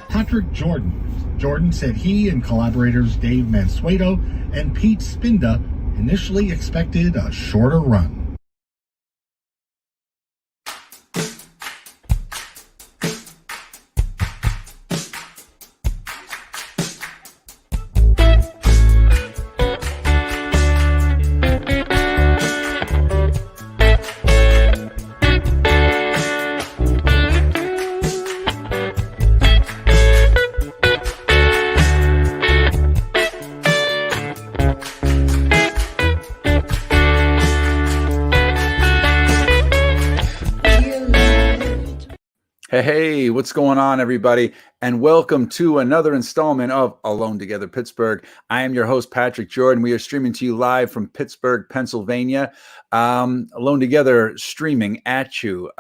Patrick Jordan said he and collaborators Dave Mansueto and Pete Spinda initially expected a shorter run. Hey, what's going on, everybody? And welcome to another installment of Alone Together Pittsburgh. I am your host, Patrick Jordan. We are streaming to you live from Pittsburgh, Pennsylvania. Alone Together streaming at you.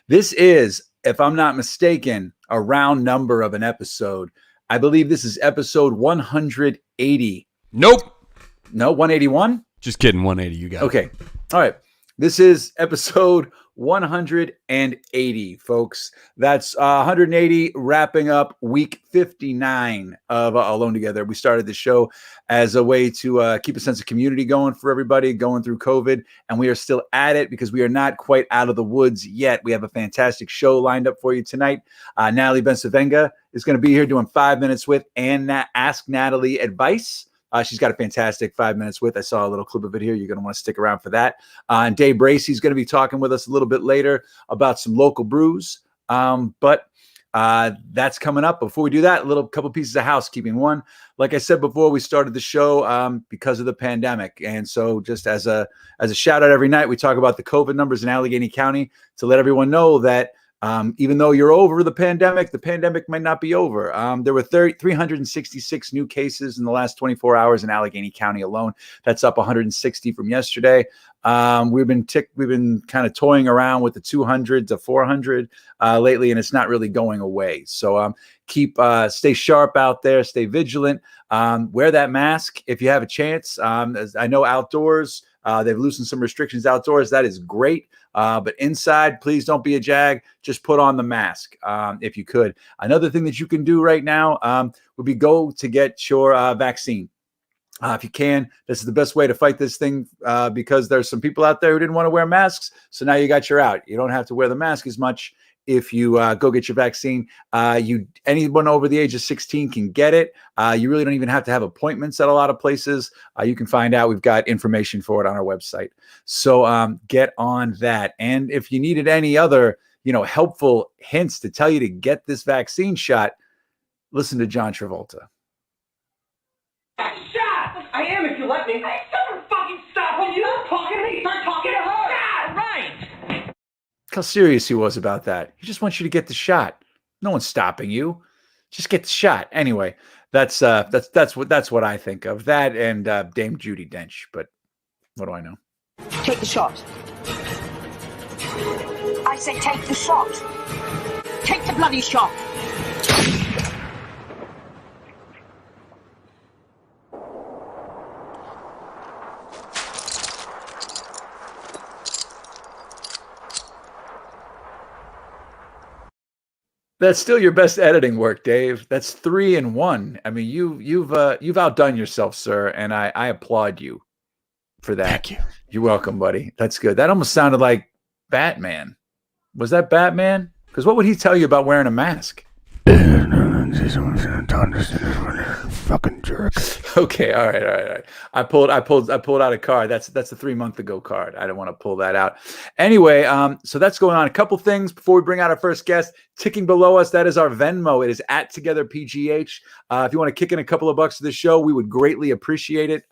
This is, if I'm not mistaken, a round number of an episode. I believe this is episode 180. Nope. No, 181? Just kidding, 180, you got it. Okay. All right. This is episode 180, folks. That's 180, wrapping up week 59 of Alone Together. We started the show as a way to keep a sense of community going for everybody going through COVID, and we are still at it because we are not quite out of the woods yet. We have a fantastic show lined up for you tonight. Natalie Bessovenga is going to be here doing 5 minutes with and Ask Natalie Advice. She's got a fantastic 5 minutes with. I saw a little clip of it here. You're going to want to stick around for that. And Dave BRACEY is going to be talking with us a little bit later about some local brews. But that's coming up. Before we do that, a couple pieces of housekeeping. One, like I said before, we started the show because of the pandemic. And so just as a shout out every night, we talk about the COVID numbers in Allegheny County to let everyone know that even though you're over the pandemic might not be over. There were 366 new cases in the last 24 hours in Allegheny County alone. That's up 160 from yesterday. We've been kind of toying around with the 200 to 400 lately, and it's not really going away. So stay sharp out there, stay vigilant, wear that mask if you have a chance. As I know outdoors, they've loosened some restrictions outdoors. That is great. But inside, please don't be a jag. Just put on the mask if you could. Another thing that you can do right now would be go to get your vaccine. If you can, this is the best way to fight this thing because there's some people out there who didn't want to wear masks. So now you got your out. You don't have to wear the mask as much if you go get your vaccine. Anyone over the age of 16 can get it. You really don't even have to have appointments at a lot of places. You can find out. We've got information for it on our website. So get on that. And if you needed any other, helpful hints to tell you to get this vaccine shot, listen to John Travolta. Shot! I am if you let me. I never fucking stop when you start talking to me. Start talking to her. Yeah, right. How serious he was about that. He just wants you to get the shot. No one's stopping you. just get the shot. Anyway, that's what I think of that and Dame Judi Dench. But what do I know? Take the shot. I say take the shot. Take the bloody shot. That's still your best editing work, Dave. That's 3 in 1. I mean, you've outdone yourself, sir, and I applaud you for that. Thank you. You're welcome, buddy. That's good. That almost sounded like Batman. Was that Batman? Because what would he tell you about wearing a mask? Fucking jerk. Okay, all right. I pulled out a card. That's a 3 month ago card. I don't want to pull that out. Anyway, so that's going on. A couple things before we bring out our first guest. Ticking below us, that is our Venmo. It is @TogetherPGH. If you want to kick in a couple of bucks to the show, we would greatly appreciate it.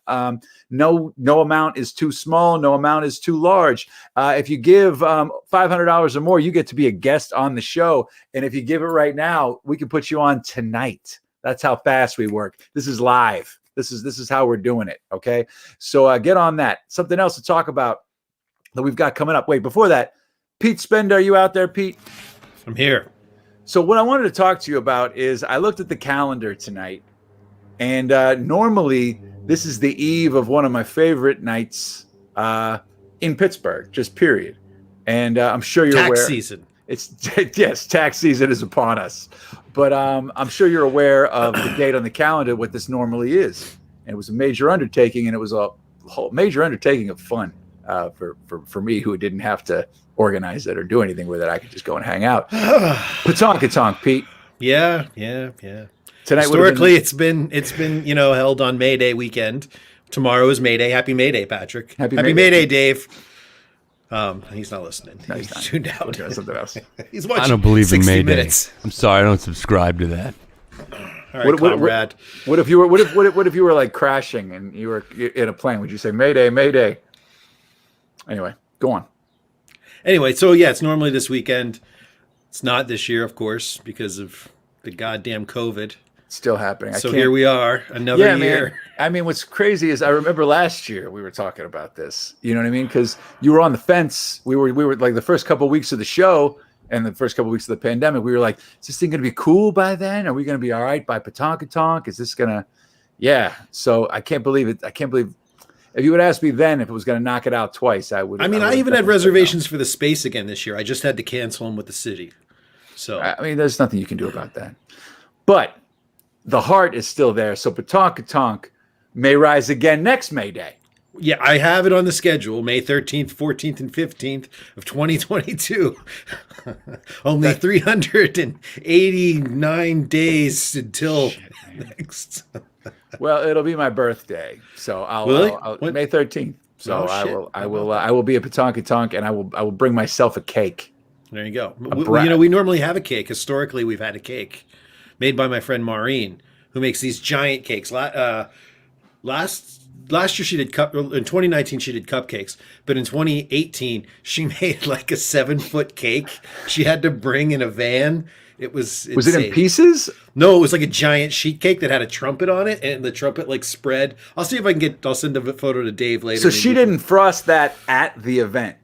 No amount is too small. No amount is too large. If you give $500 or more, you get to be a guest on the show. And if you give it right now, we can put you on tonight. That's how fast we work. This is live. This is how we're doing it. Okay. So get on that. Something else to talk about that we've got coming up. Wait, before that, Pete Spender, are you out there, Pete? I'm here. So what I wanted to talk to you about is I looked at the calendar tonight, and normally this is the eve of one of my favorite nights in Pittsburgh, just period. And I'm sure you're aware. Tax season. Yes, tax season is upon us. But I'm sure you're aware of the date on the calendar, what this normally is. And it was a major undertaking, and it was a whole major undertaking of fun for me, who didn't have to organize it or do anything with it. I could just go and hang out. Patonkatonk, Pete. Yeah. Tonight, historically, it's been held on May Day weekend. Tomorrow is May Day. Happy May Day, Patrick. Happy May Day, Dave. He's not listening. No, he's tuned out. Something else. He's watching. I don't believe in May Day. Minutes. I'm sorry, I don't subscribe to that. All right, comrade. What if you were like crashing and you were in a plane? Would you say Mayday, Mayday? Anyway, go on. Anyway, so yeah, it's normally this weekend. It's not this year, of course, because of the goddamn COVID. It's still happening. So here we are, another year. Man. I mean, what's crazy is I remember last year we were talking about this. You know what I mean? Because you were on the fence. We were like the first couple of weeks of the show and the first couple of weeks of the pandemic. We were like, is this thing going to be cool by then? Are we going to be all right by Patonkatonk? Is this going to? Yeah. So I can't believe it. I can't believe. If you would ask me then if it was going to knock it out twice, I would. I mean, I even had reservations for the space again this year. I just had to cancel them with the city. So I mean, there's nothing you can do about that. But the heart is still there. So Patonkatonk may rise again next May Day. Yeah, I have it on the schedule, May 13th, 14th, and 15th of 2022. Only 389 days until next. Well, it'll be my birthday, so I'll May 13th. So I will be a Patonkatonk, and I will bring myself a cake. There you go. We normally have a cake. Historically, we've had a cake made by my friend Maureen, who makes these giant cakes. Last year she did in 2019 she did cupcakes, but in 2018 she made like a 7-foot cake. She had to bring in a van. Was it in pieces? No, it was like a giant sheet cake that had a trumpet on it, and the trumpet like spread. I'll see if I can I'll send a photo to Dave later. So she didn't frost that at the event.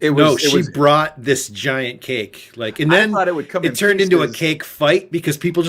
She brought this giant cake, and then it turned into a cake fight because people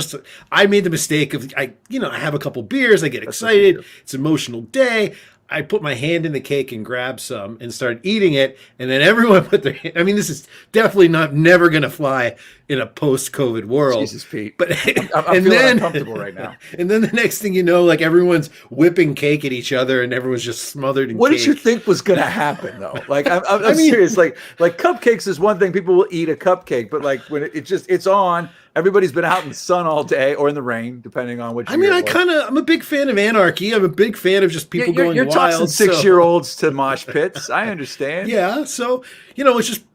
I made the mistake of I have a couple beers, I get excited, it's an emotional day. I put my hand in the cake and grabbed some and started eating it, and then everyone put their hand. I mean, this is definitely never going to fly in a post-COVID world. Jesus, Pete. But I'm feeling uncomfortable right now. And then the next thing you know, everyone's whipping cake at each other, and everyone's just smothered in cake. What did you think was going to happen, though? I'm serious. Like cupcakes is one thing. People will eat a cupcake, but when it's on. Everybody's been out in the sun all day or in the rain, depending on what. I'm a big fan of anarchy. I'm a big fan of just people going wild. You're tossing 6-year-olds to mosh pits. I understand. Yeah, so it's just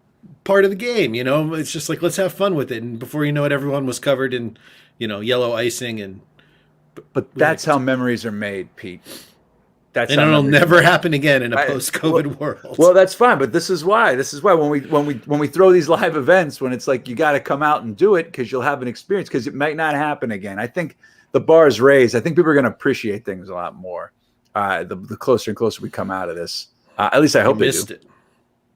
part of the game. It's just let's have fun with it. And before you know it, everyone was covered in yellow icing and. But that's how memories are made, Pete. and it'll never happen again in a post-COVID world. Well, that's fine, but this is why when we throw these live events, when it's like you got to come out and do it because you'll have an experience, because it might not happen again. I think the bar is raised. I think people are going to appreciate things a lot more the closer and closer we come out of this. At least I hope they do. It.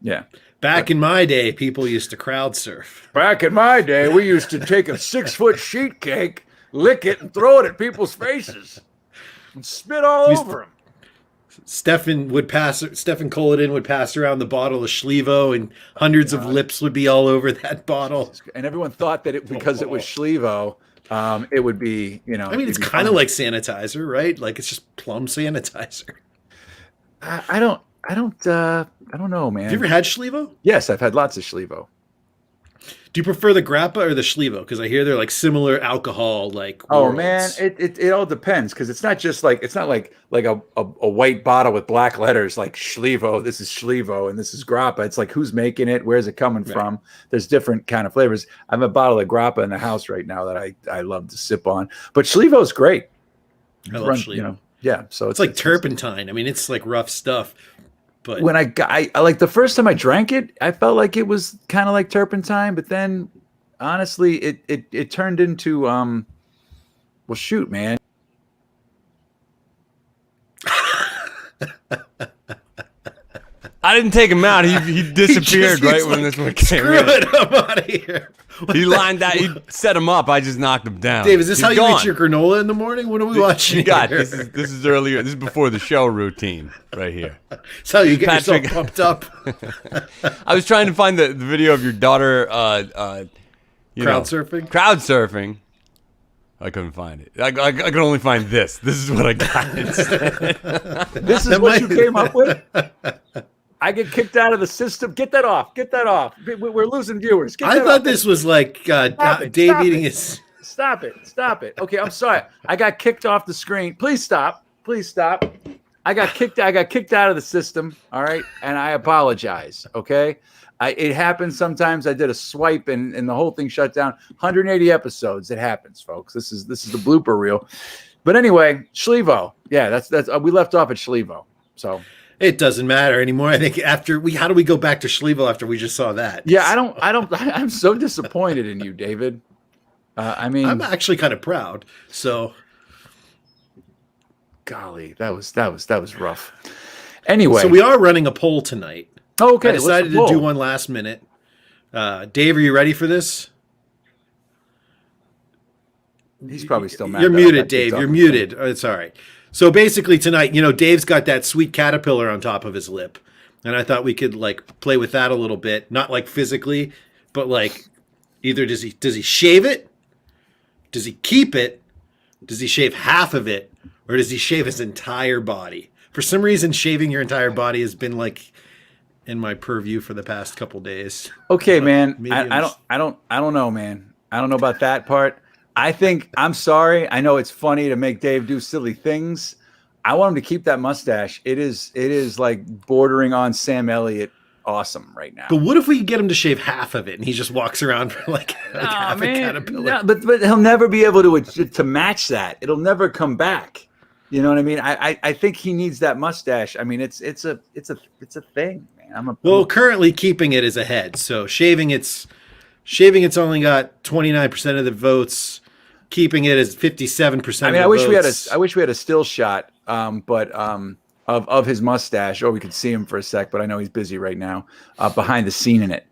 Yeah. Back in my day, people used to crowd surf. Back in my day, we used to take a 6-foot sheet cake, lick it, and throw it at people's faces and spit all over them. Stefan Colodin would pass around the bottle of Schlevo, and hundreds of lips would be all over that bottle. And everyone thought that because it was Schlevo, it would be, I mean, it's kind of like sanitizer, right? Like it's just plum sanitizer. I don't know, man. Have you ever had Schlevo? Yes, I've had lots of Schlevo. Do you prefer the grappa or the Schlevo? Because I hear they're like similar alcohol, like. Oh man, it all depends, because it's not like a white bottle with black letters like Schlevo. This is Schlevo and this is grappa. It's like who's making it, where's it coming from? There's different kind of flavors. I have a bottle of grappa in the house right now that I love to sip on. But Schlevo's great. I love Schlevo. Yeah, so it's like turpentine. I mean, it's like rough stuff. But when I like the first time I drank it, I felt like it was kind of like turpentine, but then honestly, it turned into well, shoot, man. I didn't take him out. He disappeared when this one came in. Screw it, I'm out of here. He lined out. He set him up. I just knocked him down. Dave, is this how you eat your granola in the morning? What are we watching? This is earlier. This is before the show routine right here. So you get yourself pumped up. I was trying to find the video of your daughter crowd surfing. Crowd surfing. I couldn't find it. I could only find this. This is what I got instead. This is what you came up with? I get kicked out of the system. Get that off. Get that off. We're losing viewers. I thought this was like Dave eating his. Stop it. Okay, I'm sorry. I got kicked off the screen. Please stop. I got kicked out of the system. All right, and I apologize. Okay, it happens sometimes. I did a swipe and the whole thing shut down. 180 episodes. It happens, folks. This is the blooper reel. But anyway, Schlevo. Yeah, that's we left off at Schlevo. So. It doesn't matter anymore. I think how do we go back to Schlevo after we just saw that? Yeah, I'm so disappointed in you, David. I mean, I'm actually kind of proud. So, golly, that was rough. Anyway, so we are running a poll tonight. Oh, okay. I decided to do one last minute. Dave, are you ready for this? He's probably still mad. You're muted, Dave. You're muted. Oh, it's all right. So basically tonight, Dave's got that sweet caterpillar on top of his lip. And I thought we could like play with that a little bit. Not like physically, but like either does he shave it? Does he keep it? Does he shave half of it? Or does he shave his entire body? For some reason, shaving your entire body has been like in my purview for the past couple days. Okay, man. I don't know, man. I don't know about that part. I'm sorry. I know it's funny to make Dave do silly things. I want him to keep that mustache. It is like bordering on Sam Elliott awesome right now. But what if we could get him to shave half of it and he just walks around for like half a caterpillar? No, but he'll never be able to match that. It'll never come back. You know what I mean? I think he needs that mustache. I mean, it's a thing, man. Currently keeping it is ahead. So shaving it's only got 29% of the votes. Keeping it is 57%. I mean, I wish we had a still shot, but of his mustache, or we could see him for a sec. But I know he's busy right now, behind the scene in it,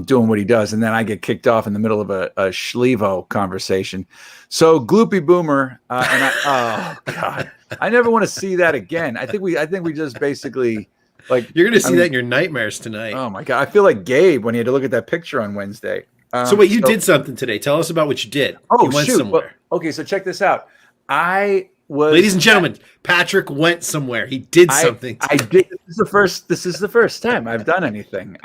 doing what he does, and then I get kicked off in the middle of a Schlevo conversation. So Gloopy Boomer, oh God, I never want to see that again. I think we just basically like you're gonna see that in your nightmares tonight. Oh my God, I feel like Gabe when he had to look at that picture on Wednesday. So wait, you did something today. Tell us about what you did. Oh, you went shoot. somewhere. Well, okay, so check this out. Ladies and gentlemen, Patrick went somewhere. He did something. I did. This is the first time I've done anything.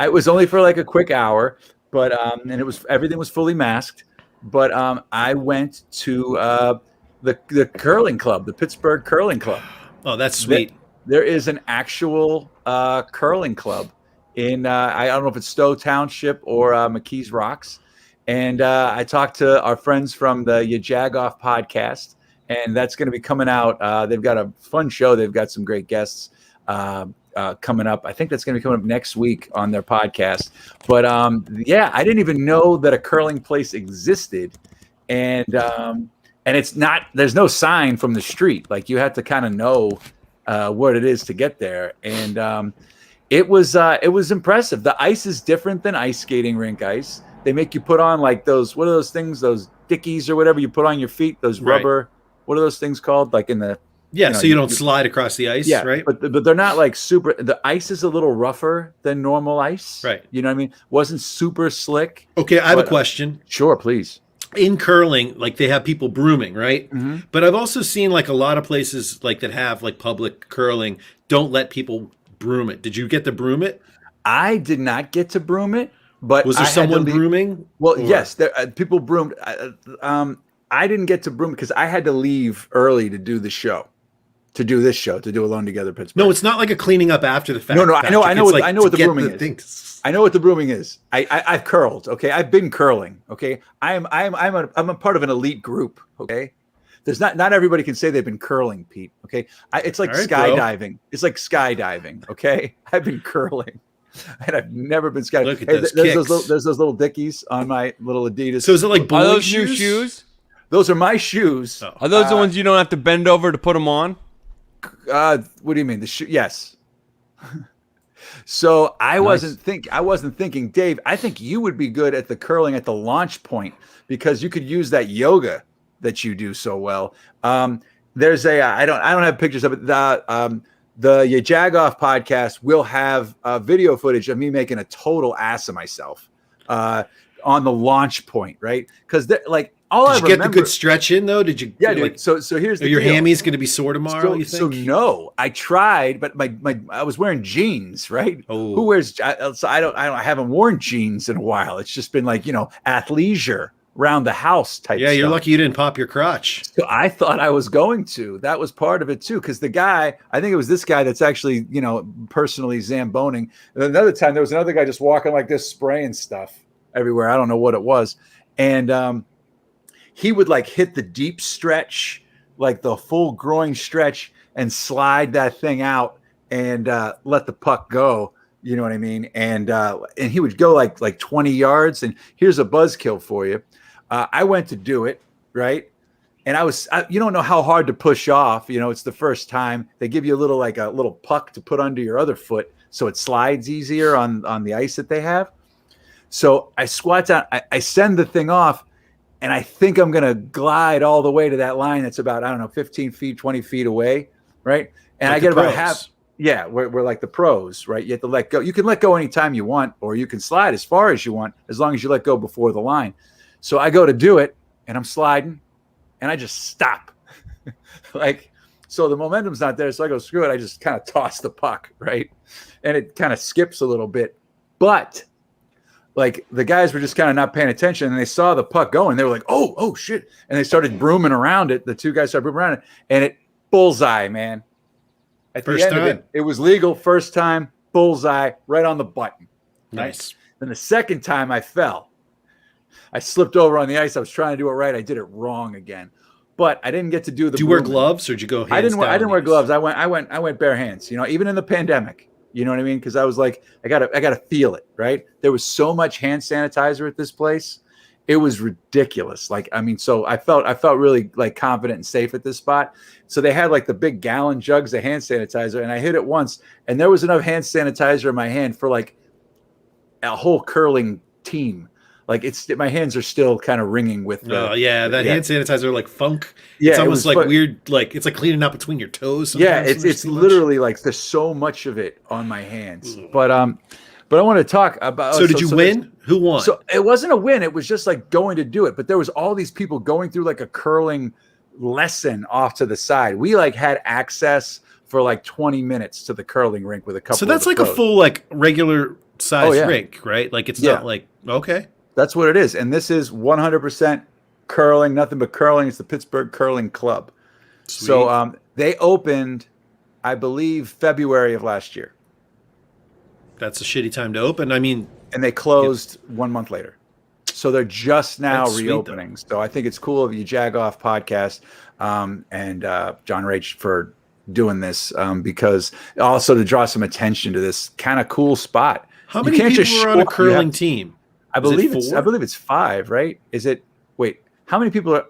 It was only for like a quick hour, but and everything was fully masked. But I went to the curling club, the Pittsburgh Curling Club. Oh, that's sweet. There is an actual curling club in I don't know if it's Stowe Township or McKees Rocks, and I talked to our friends from the JOGAF podcast, and that's going to be coming out. They've got a fun show. They've got some great guests coming up. I think that's going to be coming up next week on their podcast. But yeah, I didn't even know that a curling place existed, and it's not. There's no sign from the street. Like you have to kind of know what it is to get there, and it was impressive. The ice is different than ice skating rink ice. They make you put on like those, what are those things? Those dickies or whatever you put on your feet. Those rubber. Right. What are those things called? Like in the so you don't slide across the ice. Yeah, right. But they're not like super. The ice is a little rougher than normal ice. Right. You know what I mean? Wasn't super slick. Okay, I have a question. Sure, please. In curling, like they have people brooming, right? Mm-hmm. But I've also seen like a lot of places like that have like public curling don't let people broom it. Did you get to broom it? I did not get to broom it, but was there someone brooming? Well, yes, there, people broomed. I didn't get to broom because I had to leave early to do the show, to do Alone Together Pittsburgh. No, it's not like a cleaning up after the fact. No, I know what the brooming is. Things. I know what the brooming is. I've curled. Okay, I've been curling. Okay, I'm a part of an elite group. Okay, there's not everybody can say they've been curling, Pete. Okay, it's like skydiving. It's like skydiving. Okay, I've been curling, and I've never been skydiving. Look at those kicks. There's those little dickies on my little Adidas. So is it like are those new shoes? Those are my shoes. Oh. Are those the ones you don't have to bend over to put them on? What do you mean? The shoe? Yes. So I wasn't thinking, Dave, I think you would be good at the curling at the launch point because you could use that yoga that you do so well. There's I don't have pictures of it. The JOGAF podcast will have video footage of me making a total ass of myself on the launch point, right? Because like all Did you get the good stretch in though? Did you? Yeah, dude. Like, so here's the your deal. hammy's going to be sore tomorrow. You think? So no, I tried, but I was wearing jeans, right? Oh. Who wears? I haven't worn jeans in a while. It's just been like athleisure around the house type. Yeah, you're stuff. lucky you didn't pop your crotch. So I thought I was going to. That was part of it too, because the guy, I think it was this guy that's actually personally zamboning. And another time there was another guy just walking like this, spraying stuff everywhere. I don't know what it was, and he would like hit the deep stretch, like the full groin stretch, and slide that thing out and let the puck go. You know what I mean? And he would go like 20 yards. And here's a buzzkill for you. I went to do it, right? And you don't know how hard to push off. It's the first time. They give you a little puck to put under your other foot so it slides easier on the ice that they have. So I squat down. I send the thing off. And I think I'm going to glide all the way to that line that's about, 15 feet, 20 feet away, right? And like I get about pros. half. Yeah, we're like the pros, right? You have to let go. You can let go anytime you want, or you can slide as far as you want, as long as you let go before the line. So I go to do it, and I'm sliding, and I just stop. So the momentum's not there, so I go, screw it. I just kind of toss the puck, right? And it kind of skips a little bit. But like the guys were just kind of not paying attention, and they saw the puck going. They were like, "Oh shit!" And they started brooming around it. The two guys started brooming around it, and it bullseye, man. At first the end time, of it was legal. First time, bullseye, right on the button. Nice. Then the second time, I fell. I slipped over on the ice. I was trying to do it right. I did it wrong again, but I didn't get to do the. Did you wear gloves or did you go? I didn't wear gloves. I went bare hands. Even in the pandemic. You know what I mean? Because I was like, I gotta feel it, right? There was so much hand sanitizer at this place, it was ridiculous. So I felt really like confident and safe at this spot. So they had like the big gallon jugs of hand sanitizer, and I hit it once, and there was enough hand sanitizer in my hand for like a whole curling team. Like my hands are still kind of ringing with. Hand sanitizer like funk. Yeah, it's almost like weird. Like it's like cleaning up between your toes. Yeah, it's literally like there's so much of it on my hands. But I want to talk about. So did you win? Who won? So it wasn't a win. It was just like going to do it. But there was all these people going through like a curling lesson off to the side. We like had access for like 20 minutes to the curling rink with a couple. So that's like pros. A full like regular size rink, right? Like it's not like okay. That's what it is. And this is 100% curling, nothing but curling. It's the Pittsburgh Curling Club. Sweet. So they opened, I believe, February of last year. That's a shitty time to open. I mean. And they closed 1 month later. So they're just now That's sweet, reopening. So I think it's cool of you, JOGAF podcast, and John Rach for doing this because also to draw some attention to this kind of cool spot. How many people are on a curling team? I believe it's 5, right? Is it? Wait, how many people are?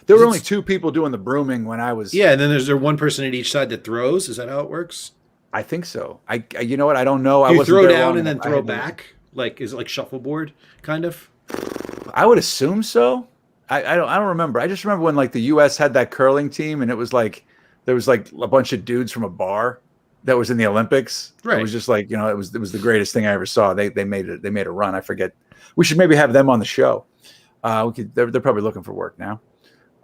There were only 2 people doing the brooming when I was. Yeah, and then there's there one person at each side that throws. Is that how it works? I think so. You know what? I don't know. You throw down and then throw back. Like, is it like shuffleboard kind of? I would assume so. I don't remember. I just remember when like the U.S. had that curling team, and it was like there was like a bunch of dudes from a bar that was in the Olympics. Right. It was just like, it was the greatest thing I ever saw. They made a run. I forget. We should maybe have them on the show. They're probably looking for work now.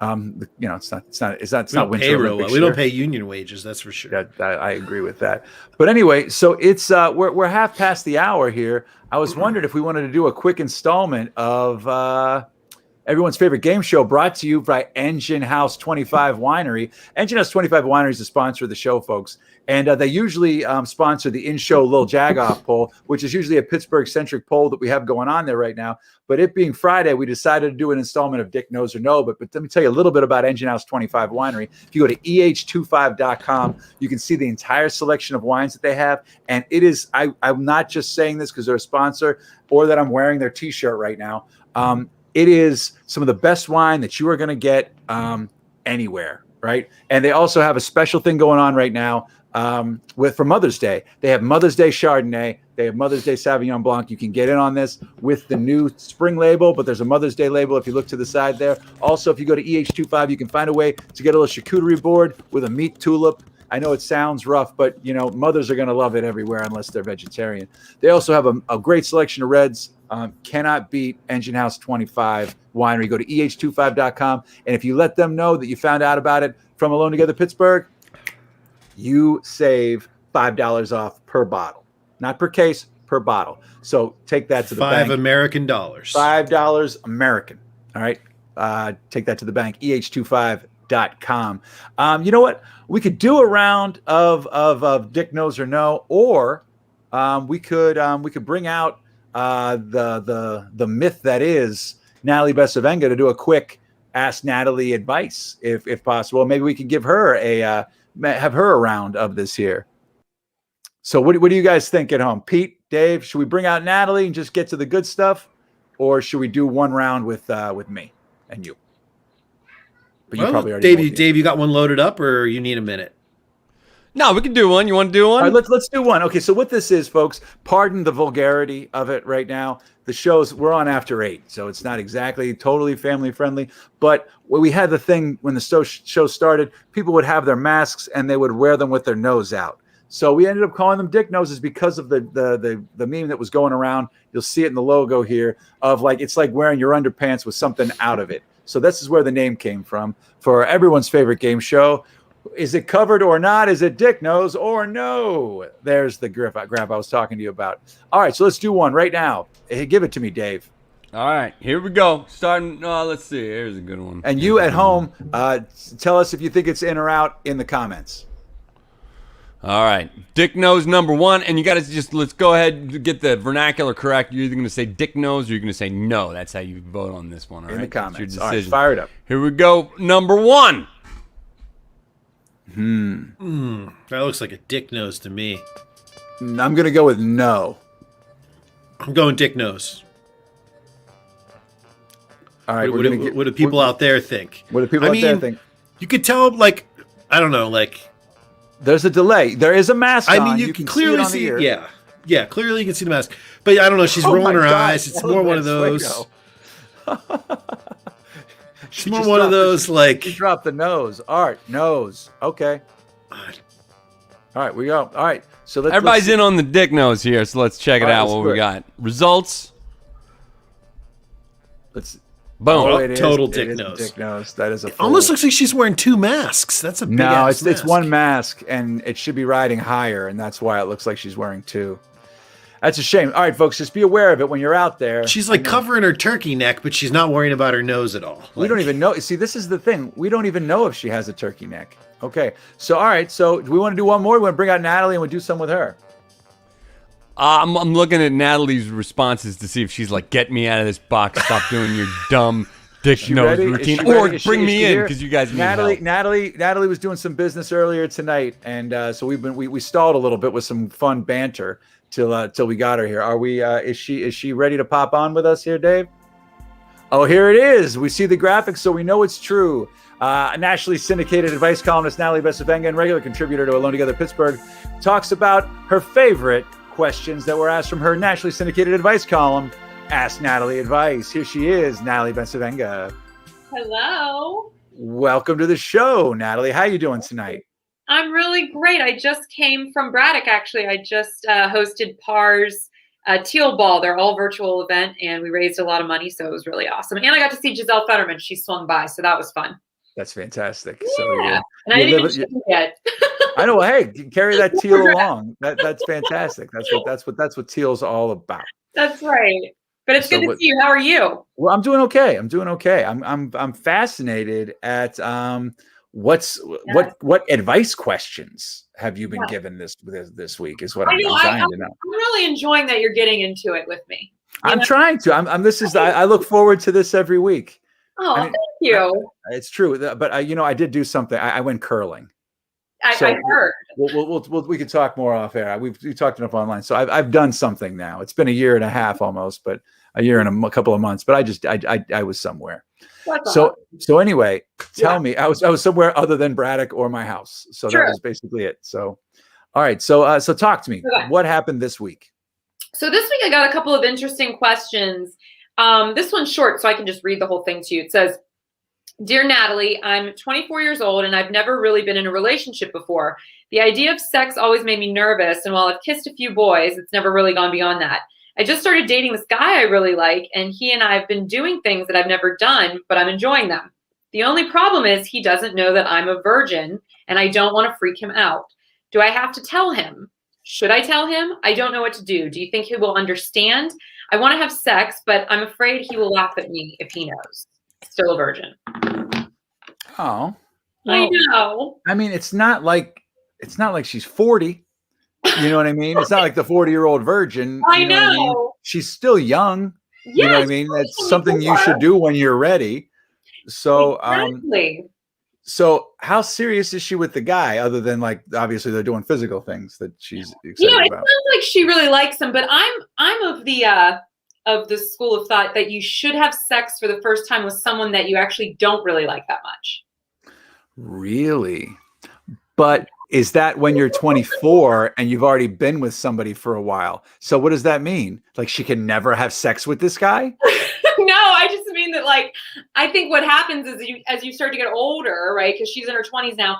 It's not winter Olympics. We don't pay union wages, that's for sure. Yeah, I agree with that. But anyway, so it's we're half past the hour here. I was wondering if we wanted to do a quick installment of everyone's favorite game show, brought to you by Engine House 25 Winery. Engine House 25 Winery is the sponsor of the show, folks. And they usually sponsor the in-show Lil Jagoff poll, which is usually a Pittsburgh-centric poll that we have going on there right now. But it being Friday, we decided to do an installment of Dick Knows or No. But let me tell you a little bit about Engine House 25 Winery. If you go to eh25.com, you can see the entire selection of wines that they have. And it is, I'm not just saying this because they're a sponsor or that I'm wearing their T-shirt right now. It is some of the best wine that you are going to get anywhere, right? And they also have a special thing going on right now for Mother's Day. They have Mother's Day Chardonnay. They have Mother's Day Sauvignon Blanc. You can get in on this with the new spring label, but there's a Mother's Day label if you look to the side there. Also, if you go to EH25, you can find a way to get a little charcuterie board with a meat tulip. I know it sounds rough, but, mothers are going to love it everywhere unless they're vegetarian. They also have a great selection of reds. Cannot beat Engine House 25 Winery. Go to eh25.com, and if you let them know that you found out about it from Alone Together Pittsburgh, you save $5 off per bottle. Not per case, per bottle. So take that to the bank. $5 American. $5 American. All right. Take that to the bank. eh25.com. You know what? We could do a round of Dick Knows or No, or we could bring out the myth that is Natalie Bessovenga to do a quick Ask Natalie advice if possible. Maybe we could give her have her a round of this here. So what do you guys think at home? Pete, Dave, should we bring out Natalie and just get to the good stuff, or should we do one round with me and you? But you probably already Dave, you got one loaded up, or you need a minute? No, we can do one. You want to do one? All right, let's do one. Okay, so what this is, folks, pardon the vulgarity of it right now. The show's, we're on after 8, so it's not exactly totally family friendly. But when we had the thing when the show started, people would have their masks and they would wear them with their nose out. So we ended up calling them Dick Noses because of the meme that was going around. You'll see it in the logo here of like, it's like wearing your underpants with something out of it. So this is where the name came from for everyone's favorite game show. Is it covered or not? Is it Dick Knows or No? There's the grab I was talking to you about. All right, so let's do one right now. Hey, give it to me, Dave. All right, here we go. Starting, let's see. Here's a good one. And you at home, tell us if you think it's in or out in the comments. All right, Dick Knows number 1, and you got to let's go ahead and get the vernacular correct. You're either going to say Dick Knows or you're going to say no. That's how you vote on this one, all right? In the comments. That's your decision. All right, fire it up. Here we go. Number 1. That looks like a Dick Nose to me. I'm going to go with no. I'm going Dick Nose. All right, what do people out there think? What do people out there think? You could tell, like, I don't know, like, there's a delay. There is a mask on. I mean, you can clearly see it. Yeah, clearly you can see the mask. But I don't know, she's rolling her eyes. It's more one of those. It's more one of those, like... She dropped the nose. Art, nose. Okay. All right, we go. All right. So everybody's in on the Dick Nose here, so let's check it out what we got. Results. Let's... Boom. Oh, Total Dick Nose. Dick Nose. That is a It almost looks like she's wearing 2 masks. That's a big ass mask. It's one mask, and it should be riding higher, and that's why it looks like she's wearing 2. That's a shame. All right, folks, just be aware of it when you're out there. She's like covering her turkey neck, but she's not worrying about her nose at all. We don't even know. See, this is the thing. We don't even know if she has a turkey neck. Okay. So, all right. So, do we want to do one more? We want to bring out Natalie and we'll do some with her. I'm looking at Natalie's responses to see if she's like, get me out of this box. Stop doing your dumb dick nose routine. Or bring me in because you guys need help. Natalie was doing some business earlier tonight. And so we stalled a little bit with some fun banter till we got her here. Are we, is she ready to pop on with us here, Dave? Oh, here it is. We see the graphics, so we know it's true. Nationally syndicated advice columnist Natalie Bessovenga and regular contributor to Alone Together Pittsburgh talks about her favorite questions that were asked from her nationally syndicated advice column, Ask Natalie Advice. Here she is, Natalie Bessovenga. Hello. Welcome to the show, Natalie. How you doing tonight? I'm really great. I just came from Braddock, actually. I just hosted PAR's Teal Ball, their all virtual event, and we raised a lot of money, so it was really awesome. And I got to see Giselle Fetterman. She swung by, so that was fun. That's fantastic. Yeah. So and I didn't even see yet. I know. Hey, carry that teal along. That's fantastic. That's what teal's all about. That's right. But it's good to see you. How are you? Well, I'm doing okay. I'm fascinated at what advice questions have you been given this week is what I'm trying to know. I'm really enjoying that you're getting into it with me. I'm trying to. I look forward to this every week. Oh, thank you. It's true, but I did do something. I went curling. I heard. We could talk more off air. We've talked enough online. So I've done something now. It's been a year and a half almost, but a year and a couple of months. But I was somewhere. So anyway, tell me, I was somewhere other than Braddock or my house. So that was basically it. So, all right. So talk to me. Okay. What happened this week? So this week I got a couple of interesting questions. This one's short, so I can just read the whole thing to you. It says, "Dear Natalie, I'm 24 years old and I've never really been in a relationship before. The idea of sex always made me nervous, and while I've kissed a few boys, it's never really gone beyond that. I just started dating this guy I really like, and he and I have been doing things that I've never done, but I'm enjoying them. The only problem is he doesn't know that I'm a virgin, and I don't want to freak him out. Do I have to tell him? Should I tell him? I don't know what to do. Do you think he will understand? I want to have sex, but I'm afraid he will laugh at me if he knows. Still a virgin." Oh, well, I know. I mean, it's not like she's 40. You know what I mean? It's not like the 40-year-old virgin. I know. What I mean? She's still young. Yes, you know what I mean? That's something you should do when you're ready. So, exactly. So how serious is she with the guy, other than like obviously they're doing physical things that she's excited it about? sounds like she really likes him, but I'm of the school of thought that you should have sex for the first time with someone that you actually don't really like that much. Really? But is that when you're 24 and you've already been with somebody for a while? So what does that mean? Like she can never have sex with this guy? No, I just mean that, like, I think what happens is as you start to get older, right? Because she's in her 20s now.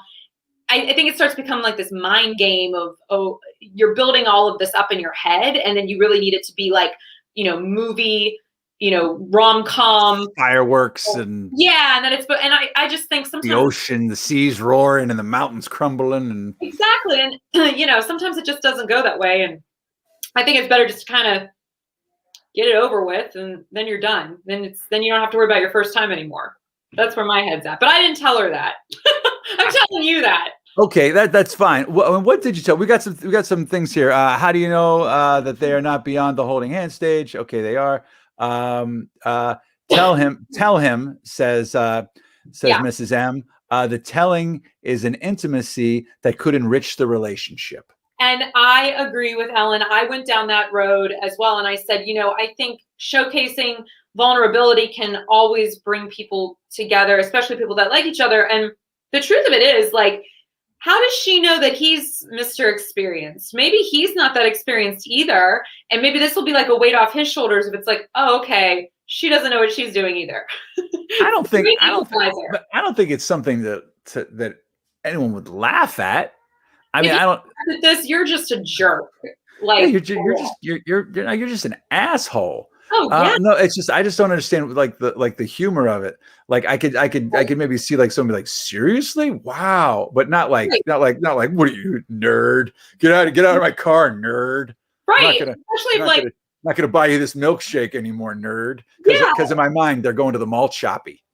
I think it starts to become like this mind game of, oh, you're building all of this up in your head, and then you really need it to be like, movie, rom-com, fireworks, and and then and I just think sometimes the ocean, the seas roaring and the mountains crumbling, and exactly, and sometimes it just doesn't go that way, and I think it's better just to kind of get it over with, and then you're done. Then you don't have to worry about your first time anymore. That's where my head's at. But I didn't tell her that. I'm telling you that. Okay, that's fine. What did you tell? We got some things here. How do you know that they are not beyond the holding hand stage? Okay, they are. Tell him, says Mrs. M. The telling is an intimacy that could enrich the relationship. And I agree with Ellen. I went down that road as well. And I said, I think showcasing vulnerability can always bring people together, especially people that like each other. And the truth of it is, like, how does she know that he's Mr. Experienced? Maybe he's not that experienced either. And maybe this will be like a weight off his shoulders if it's like, oh, okay, she doesn't know what she's doing either. I don't think it's something that anyone would laugh at. I mean, I don't. You're just a jerk. Like you're just an asshole. Oh yeah. No, it's just I just don't understand like the humor of it. Like I could maybe see like somebody like, seriously, wow, but not like what are you, nerd? Get out of my car, nerd. Right. Not gonna buy you this milkshake anymore, nerd. Because in my mind they're going to the malt shoppy.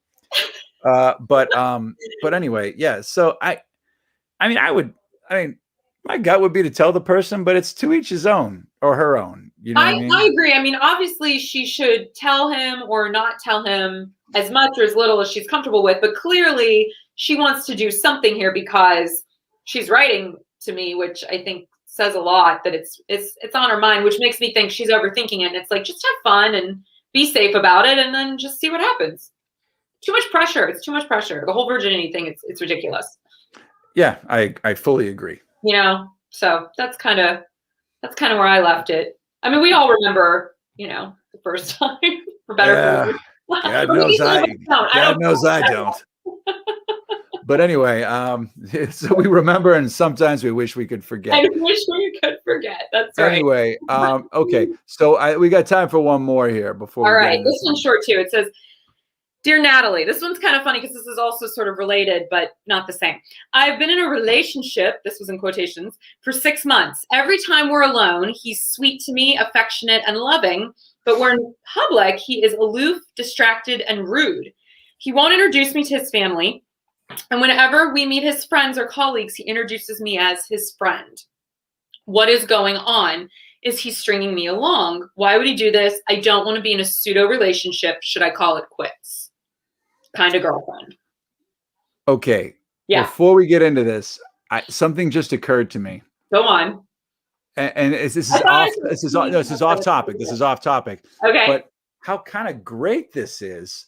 But anyway, yeah. So I mean, my gut would be to tell the person, but it's to each his own. or her own. You know what I mean? I agree. I mean, obviously she should tell him or not tell him as much or as little as she's comfortable with, but clearly she wants to do something here because she's writing to me, which I think says a lot that it's on her mind, which makes me think she's overthinking it. And it's like, just have fun and be safe about it and then just see what happens. Too much pressure. It's too much pressure. The whole virginity thing, it's ridiculous. Yeah, I fully agree. You know, so that's kind of where I left it. I mean, we all remember, you know, the first time for better. Yeah. God knows I don't. But anyway, so we remember, and sometimes we wish we could forget. I wish we could forget. That's right. Anyway, okay. So we got time for one more here before. All right, this one's short too. It says, "Dear Natalie," this one's kind of funny because this is also sort of related, but not the same. "I've been in a relationship," this was in quotations, "for 6 months. Every time we're alone, he's sweet to me, affectionate, and loving. But when in public, he is aloof, distracted, and rude. He won't introduce me to his family. And whenever we meet his friends or colleagues, he introduces me as his friend. What is going on? Is he stringing me along? Why would he do this? I don't want to be in a pseudo relationship. Should I call it quits? Kind of girlfriend." Okay. Yeah. Before we get into this, something just occurred to me. Go on. And this is off topic. This is off topic. Okay. But how kind of great this is,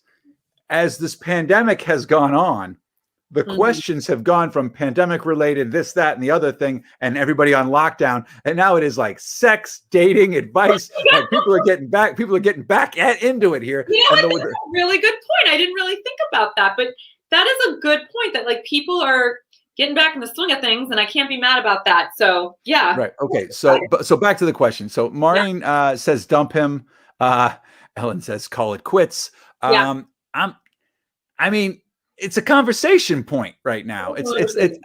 as this pandemic has gone on, the questions have gone from pandemic related, this, that, and the other thing, and everybody on lockdown. And now it is like sex, dating, advice. Like people are getting back into it here. You know, that's a really good point. I didn't really think about that, but that is a good point that like people are getting back in the swing of things, and I can't be mad about that. So yeah. Right. Okay. So back to the question. So Maureen says dump him. Ellen says call it quits. I mean, it's a conversation point right now.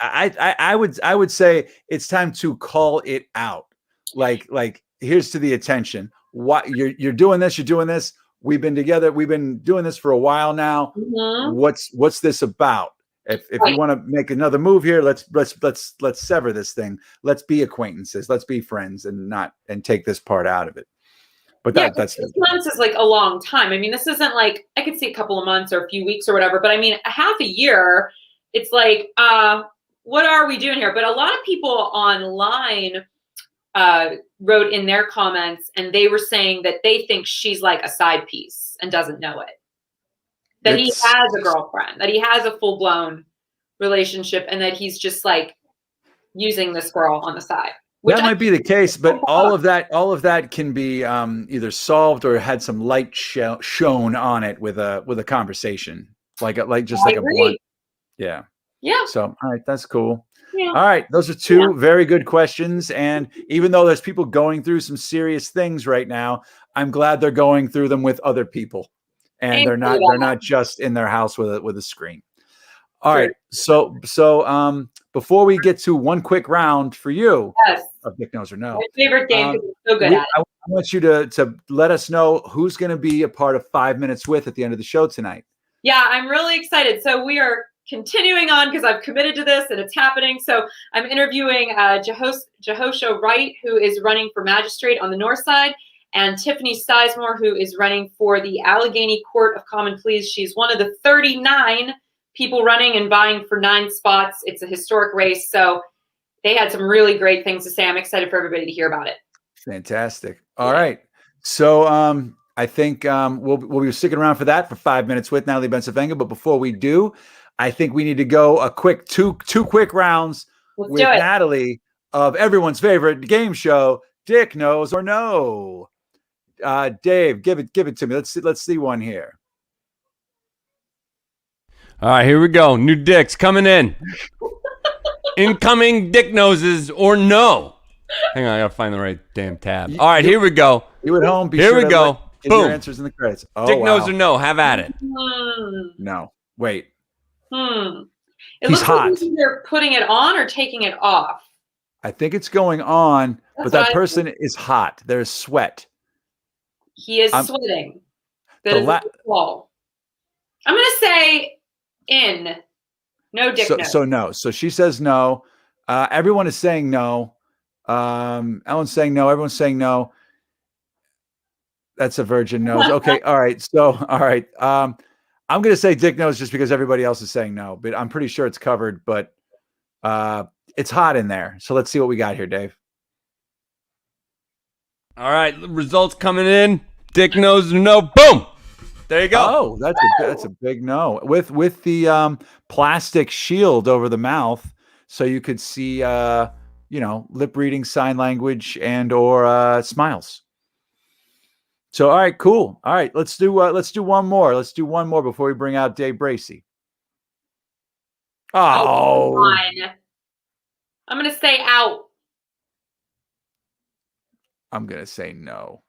I would say it's time to call it out. Like here's to the attention. What you're doing this, we've been together, we've been doing this for a while now. What's this about? If you want to make another move here, let's sever this thing. Let's be acquaintances, let's be friends, and take this part out of it. But that's 6 months is like a long time. I mean, this isn't like, I could see a couple of months or a few weeks or whatever, but I mean, a half a year, it's like, what are we doing here? But a lot of people online wrote in their comments, and they were saying that they think she's like a side piece and doesn't know it. That he has a girlfriend, that he has a full-blown relationship, and that he's just like using this girl on the side. That might be the case, but all of that can be either solved or had some light shown on it with a conversation, like a blunt. Yeah. So all right, that's cool. Yeah. All right, those are two very good questions, and even though there's people going through some serious things right now, I'm glad they're going through them with other people, and they're not just in their house with a screen. All right, so before we get to one quick round for you of Dick Knows or No, my favorite game, because it's so good at it. I want you to let us know who's going to be a part of 5 Minutes With at the end of the show tonight. Yeah, I'm really excited. So we are continuing on because I've committed to this and it's happening. So I'm interviewing Jehosha Wright, who is running for magistrate on the north side, and Tiffany Sizemore, who is running for the Allegheny Court of Common Pleas. She's one of the 39 people running and vying for 9 spots. It's a historic race. So they had some really great things to say. I'm excited for everybody to hear about it. Fantastic. All right. So I think we'll be sticking around for that for 5 Minutes with Natalie Bessovenga. But before we do, I think we need to go a quick two quick rounds with Natalie of everyone's favorite game show, Dick Knows or No. Dave, give it to me. Let's see one here. All right, here we go. New dicks coming in. Incoming Dick Noses or No. Hang on, I gotta find the right damn tab. All right, here we go. You at home? Here we go. Boom. Your answers in the credits. Oh, Dick Knows or No. Have at it. No. Wait. It He's looks hot. like they're putting it on or taking it off. I think it's going on, but that person is hot. There's sweat. He is sweating. That is a wall. I'm going to say in. No Dick Knows. So no. So she says no. Everyone is saying no. Ellen's saying no. Everyone's saying no. That's a virgin nose. Okay. All right. So, all right. I'm going to say Dick knows just because everybody else is saying no, but I'm pretty sure it's covered, but it's hot in there. So let's see what we got here, Dave. All right. Results coming in. Dick knows no. Boom. There you go. Oh, that's a big no. With the plastic shield over the mouth, so you could see lip reading, sign language, and or smiles. So all right, cool. All right, let's do one more. Let's do one more before we bring out Dave BRACEY. Oh, I'm gonna say out. I'm gonna say no.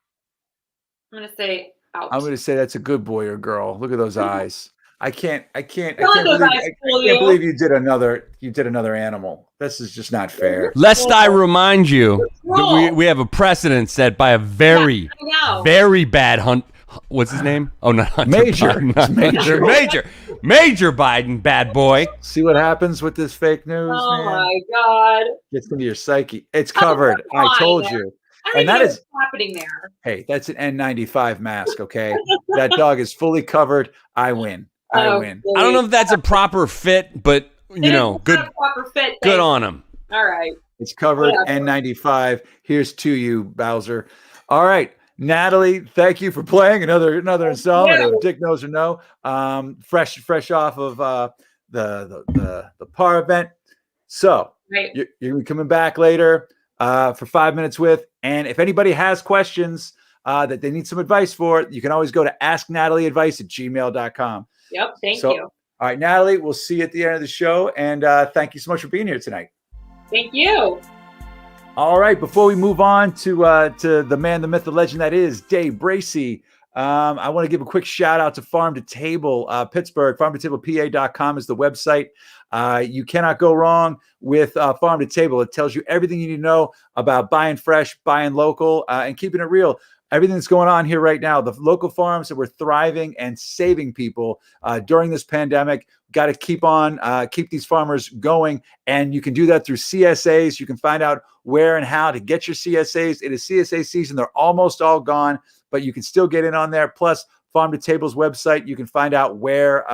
I'm gonna say out. I'm gonna say that's a good boy or girl. Look at those eyes. I can't believe you did another animal. This is just not fair. Lest I remind you that we have a precedent set by a very bad hunt. What's his name? Oh, not Hunter Biden. Major Biden, bad boy. See what happens with this fake news, oh man? My God. Gets into your psyche. It's covered. I told you. And that is happening there. Hey, that's an N95 mask, okay? That dog is fully covered. I win. I win. I don't know if that's a proper fit, but good proper fit. Good on him. All right. It's covered. N95. Here's to you, Bowser. All right. Natalie, thank you for playing another installment of Dick Knows or No. Fresh off of the PAR event. So you're gonna be coming back later for 5 minutes with. And if anybody has questions that they need some advice for, you can always go to asknatalieadvice@gmail.com. Yep. Thank you. All right, Natalie, we'll see you at the end of the show. And thank you so much for being here tonight. Thank you. All right, before we move on to the man, the myth, the legend that is Dave BRACEY, I want to give a quick shout out to Farm to Table Pittsburgh. FarmToTablePA.com is the website. You cannot go wrong with Farm to Table. It tells you everything you need to know about buying fresh, buying local, and keeping it real. Everything that's going on here right now, the local farms that were thriving and saving people during this pandemic, got to keep these farmers going. And you can do that through CSAs. You can find out where and how to get your CSAs. It is CSA season. They're almost all gone, but you can still get in on there. Plus, Farm to Table's website, you can find out where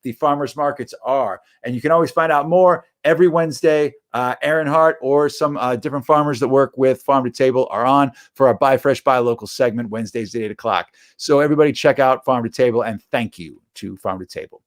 the farmers markets are. And you can always find out more every Wednesday. Aaron Hart or some different farmers that work with Farm to Table are on for our Buy Fresh, Buy Local segment Wednesdays at 8 o'clock. So everybody check out Farm to Table, and thank you to Farm to Table.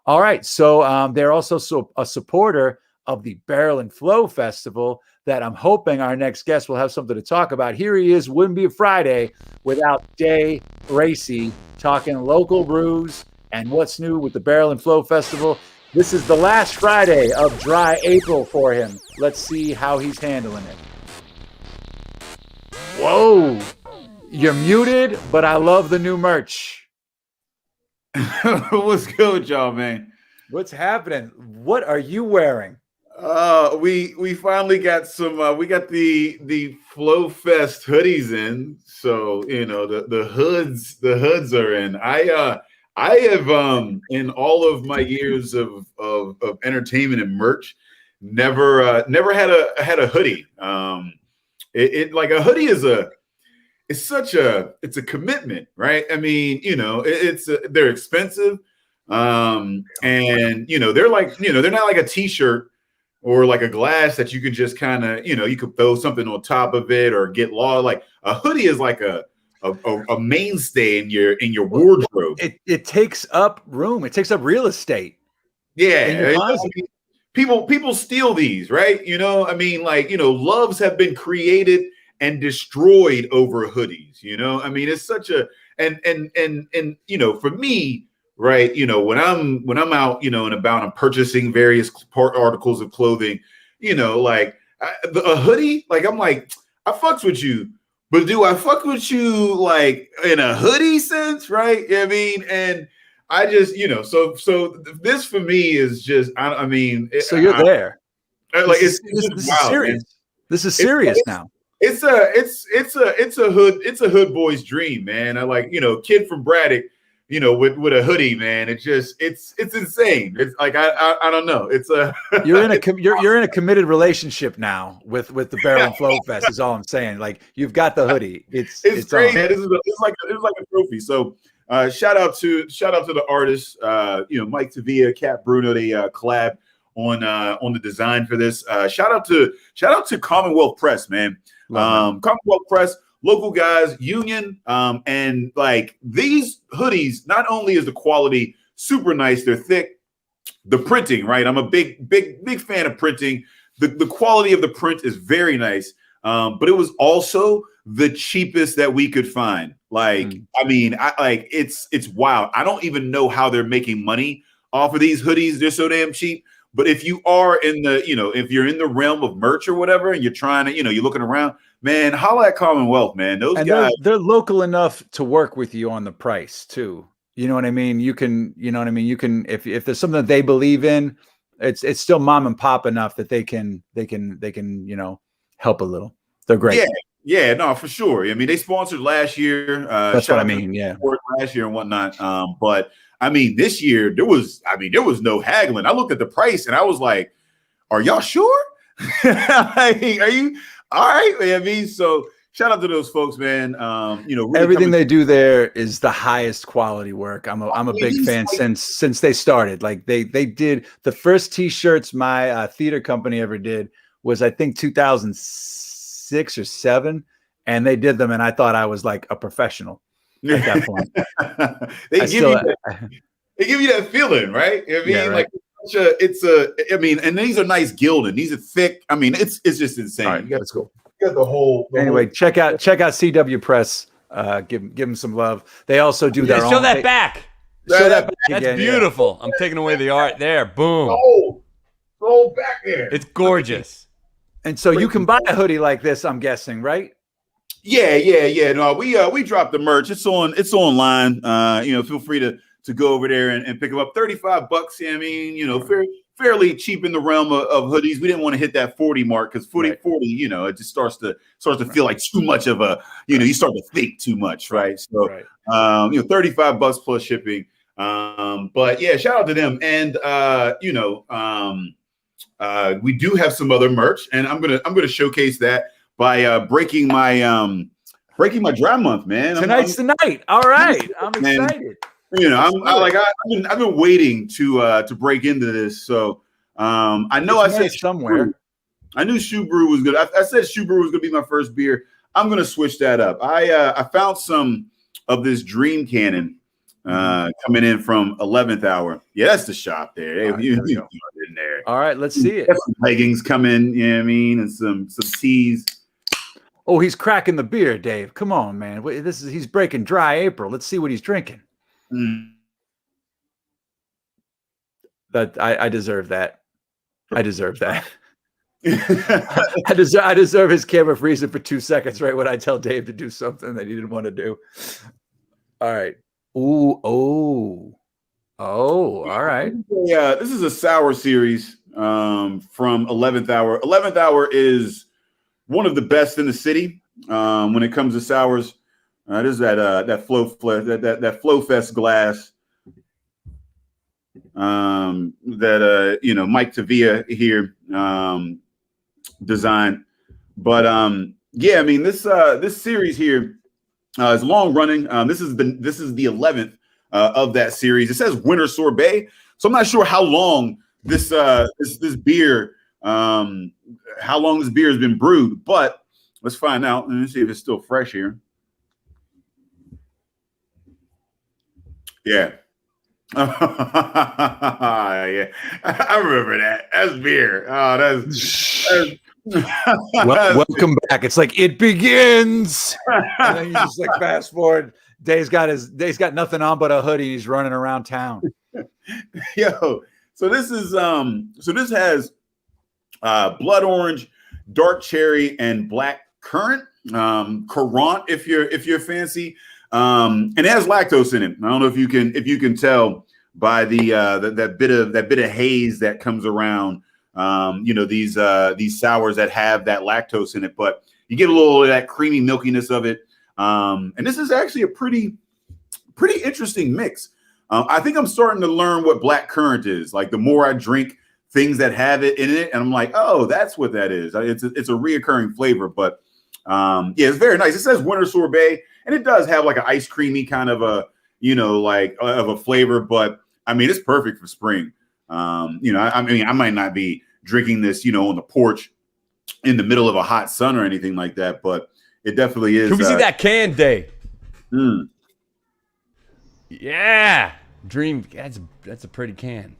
All right. So they're also a supporter of the Barrel and Flow Festival that I'm hoping our next guest will have something to talk about. Here he is. Wouldn't be a Friday without Dave BRACEY talking local brews and what's new with the Barrel and Flow Festival. This is the last Friday of dry April for him. Let's see how he's handling it. Whoa. You're muted, but I love the new merch. What's good with y'all, man? What's happening? What are you wearing? We finally got some. We got the Flow Fest hoodies in, so the hoods are in. I have in all of my years of entertainment and merch, never had a hoodie. It like a hoodie is it's a commitment, right? I mean, they're expensive, and they're like they're not like a t-shirt or like a glass that you can just kind of you could throw something on top of it or get lost. Like a hoodie is like a mainstay in your wardrobe. It takes up room. It takes up real estate. Yeah, people steal these, right? I mean, like loves have been created and destroyed over hoodies. I mean, it's such a and for me, right? When I'm out, and about, I'm purchasing various articles of clothing. Like a hoodie. Like I'm like, I fucks with you. But do I fuck with you like in a hoodie sense, right? I mean, and I just, so this for me is just, I mean. So you're there. Like this is serious. Man. This is serious now. It's a hood boy's dream, man. I like, kid from Braddock with a hoodie, man. It's insane. It's like I don't know. It's a you're in a committed relationship now with the Barrel and Flow Fest. Is all I'm saying. Like you've got the hoodie. It's great. It's like a trophy. So shout out to the artists. Mike Tavia, Cat Bruno. They collab on the design for this. Shout out to Commonwealth Press, man. Commonwealth Press. Local guys, union, and like these hoodies, not only is the quality super nice, they're thick, the printing, right? I'm a big fan of printing. The quality of the print is very nice, but it was also the cheapest that we could find. Like, I mean, it's wild. I don't even know how they're making money off of these hoodies. They're so damn cheap. But if you are in the, if you're in the realm of merch or whatever, and you're trying to, you're looking around, man, holla at Commonwealth, man. Those guys, they're local enough to work with you on the price too. You know what I mean? You can, if there's something that they believe in, it's still mom and pop enough that they can, help a little. They're great. Yeah, no, for sure. I mean, they sponsored last year. That's what I mean. Yeah. Last year and whatnot. But I mean, this year there was no haggling. I looked at the price and I was like, are y'all sure? Are you all right? I mean, so shout out to those folks, man. Really everything they do there is the highest quality work. I'm a big fan since they started. Like they did the first t-shirts my theater company ever did was I think 2006 or 7, and they did them, and I thought I was like a professional at that point. They give you that feeling, right? I mean, right. And these are nice gilded. These are thick. I mean, it's just insane. All right, that's cool. You got the whole. Anyway, check out CW Press. Give them some love. They also do their own. Show that back. Show that back. That's again, beautiful. Yeah. I'm taking away the art there. Boom. Go back there. It's gorgeous. And so you can buy a hoodie like this, I'm guessing, right? Yeah. No, we dropped the merch. It's online. Feel free to go over there and pick them up. $35. I mean, fairly cheap in the realm of hoodies. We didn't want to hit that 40 mark because 40, it just starts to feel like too much of a, you start to think too much, right? So, $35 plus shipping. But yeah, shout out to them. And we do have some other merch, and I'm gonna showcase that by breaking my dry month, man. Tonight's the night. All right, I'm excited. I've been waiting to break into this. So I know I said somewhere. I knew Shoe Brew was good. I said Shoe Brew was gonna be my first beer. I'm gonna switch that up. I found some of this Dream Cannon coming in from 11th Hour. Yeah, that's the shop there. Right, in there. All right, let's see it. Some leggings coming, you know what I mean, and some tees. Oh, he's cracking the beer, Dave. Come on, man. He's breaking dry April. Let's see what he's drinking. That I deserve that. I deserve that. I deserve his camera freezing for 2 seconds right when I tell Dave to do something that he didn't want to do. All right. Ooh, all right. Yeah, this is a sour series from 11th Hour. 11th Hour is one of the best in the city when it comes to sours. There's that Flow Fest glass that Mike Tavia here designed. But I mean this series here is long running. This is the 11th of that series. It says Winter Sorbet, so I'm not sure how long this beer has been brewed, but let's find out and see if it's still fresh here. Yeah. Yeah, I remember that. That's beer. Oh, that's welcome back. It's like it begins, and then you just like fast forward. Dave's got nothing on but a hoodie. He's running around town. Yo, so this has blood orange, dark cherry, and black currant. Currant, if you're fancy. And it has lactose in it. I don't know if you can tell by that bit of haze that comes around. These sours that have that lactose in it, but you get a little of that creamy milkiness of it. And this is actually a pretty pretty interesting mix. I think I'm starting to learn what black currant is. Like the more I drink things that have it in it, and I'm like, oh, that's what that is. It's a reoccurring flavor, but yeah, it's very nice. It says winter sorbet, and it does have like an ice creamy kind of a, like of a flavor, but I mean, it's perfect for spring. I mean, I might not be drinking this, on the porch in the middle of a hot sun or anything like that, but it definitely is. Can we see that can, Day? Mm. Yeah, Dream. That's a pretty can.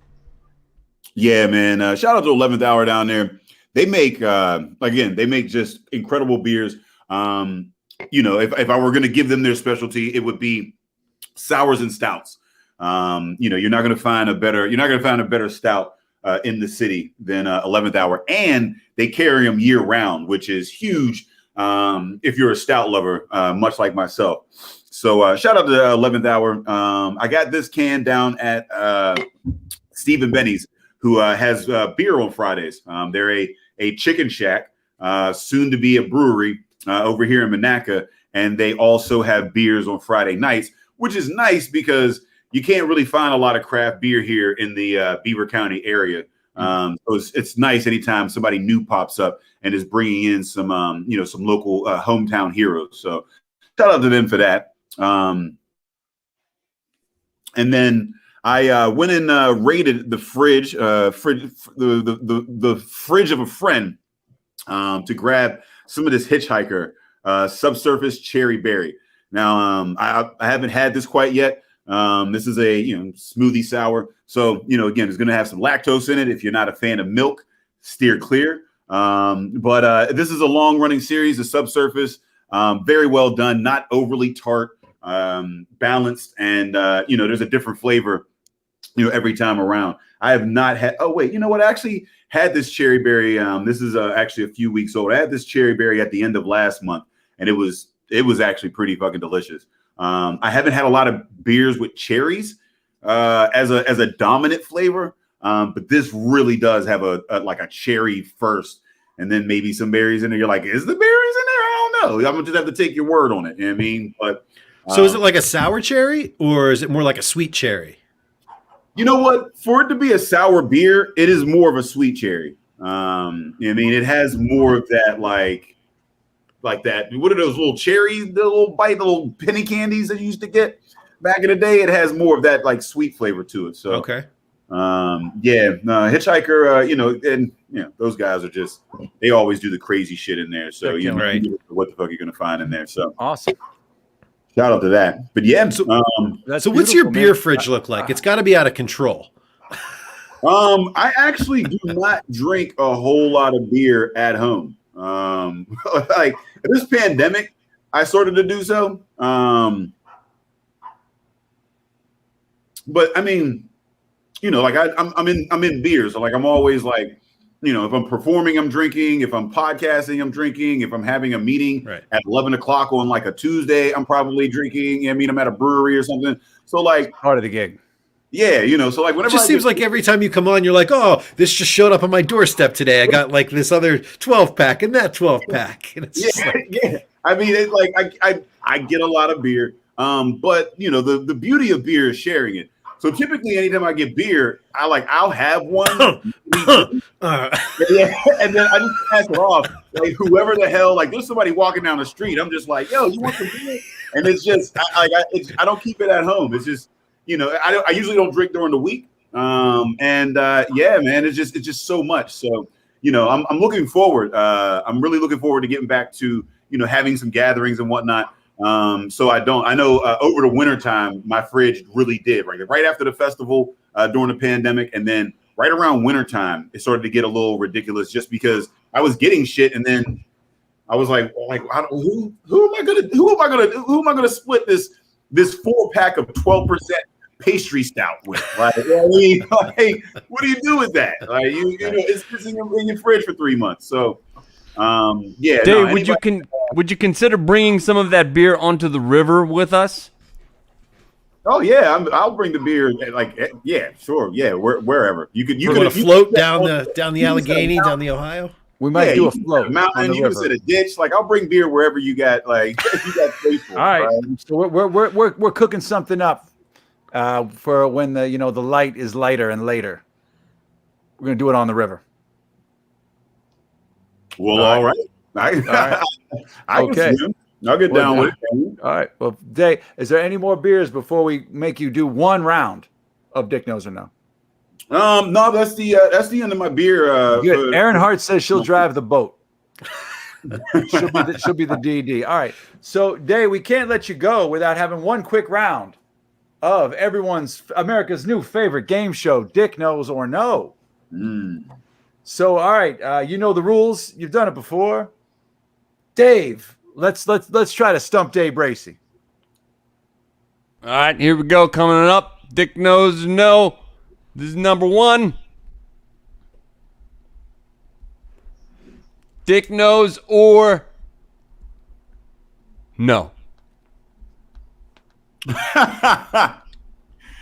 Yeah, man. Shout out to 11th Hour down there. They make they make just incredible beers. If I were going to give them their specialty, it would be sours and stouts. You're not going to find a better stout in the city than 11th Hour, and they carry them year round, which is huge if you're a stout lover, much like myself. So shout out to 11th Hour. I got this can down at Steve and Benny's, who has beer on Fridays. They're a chicken shack, soon to be a brewery over here in Monaca, and they also have beers on Friday nights, which is nice because you can't really find a lot of craft beer here in the Beaver County area. So it's nice anytime somebody new pops up and is bringing in some local hometown heroes. So shout out to them for that. And then I went and raided the fridge, the fridge of a friend to grab some of this Hitchhiker subsurface cherry berry. Now, I haven't had this quite yet. This is a smoothie sour, so again, it's going to have some lactose in it. If you're not a fan of milk, steer clear. But this is a long-running series. The subsurface, very well done, not overly tart, balanced, and there's a different flavor every time around. I have not had. Oh wait, you know what? I actually had this cherry berry. This is actually a few weeks old. I had this cherry berry at the end of last month, and it was actually pretty fucking delicious. I haven't had a lot of beers with cherries as a dominant flavor, but this really does have a cherry first, and then maybe some berries in there. You're like, is the berries in there? I don't know. I'm gonna just have to take your word on it. You know what I mean? But so is it like a sour cherry, or is it more like a sweet cherry? You know what? For it to be a sour beer, it is more of a sweet cherry. I mean, it has more of that like that. What are those little cherries, the little penny candies that you used to get back in the day? It has more of that like sweet flavor to it. So okay. Hitchhiker, those guys are just, they always do the crazy shit in there. So right. What the fuck you're gonna find in there. So awesome. Shout out to that. But yeah, so what's your beer fridge look like? It's got to be out of control. I actually do not drink a whole lot of beer at home. Like this pandemic, I started to do so. But I mean, like I'm in beer, so like I'm always like, if I'm performing, I'm drinking. If I'm podcasting, I'm drinking. If I'm having a meeting at 11 o'clock on like a Tuesday, I'm probably drinking. I'm at a brewery or something. So like part of the gig. Yeah, so like whenever it just seems like every time you come on, you're like, oh, this just showed up on my doorstep today. I got like this other 12-pack and that 12-pack. And it's yeah. I mean, it's like I get a lot of beer. But the beauty of beer is sharing it. So typically, anytime I get beer, I'll have one, and then I just pass it off. Like whoever the hell, like there's somebody walking down the street, I'm just like, yo, you want some beer? And it's just I don't keep it at home. It's just I usually don't drink during the week. Yeah, man, it's just so much. So I'm looking forward. I'm really looking forward to getting back to having some gatherings and whatnot. I know over the winter time, my fridge really did right after the festival during the pandemic. And then right around winter time, it started to get a little ridiculous just because I was getting shit. And then I was like, who am I going to split this 4-pack of 12% pastry stout with? Like, what do you do with that? Like it's in your fridge for 3 months. So, Dave, would you consider bringing some of that beer onto the river with us? Oh yeah, I'll bring the beer. Sure, yeah, wherever you could. You float down the Allegheny, down the Ohio. We might do a float a mountain, on the you river. can sit a ditch. Like I'll bring beer wherever you got. Like you got space for. All right. So we're cooking something up for when the the light is lighter and later. We're gonna do it on the river. Well, all right. Okay. I'll get down with it. All right. Well, Day, is there any more beers before we make you do one round of Dick Knows or No? No, that's the end of my beer. Good. Erin Hart says she'll drive the boat. she'll be the DD. All right. So, Day, we can't let you go without having one quick round of America's new favorite game show, Dick Knows or No. So, all right, you know the rules. You've done it before. Dave, let's try to stump Dave BRACEY. All right, here we go. Coming up, Dick Knows or No. This is number 1. Dick knows or no.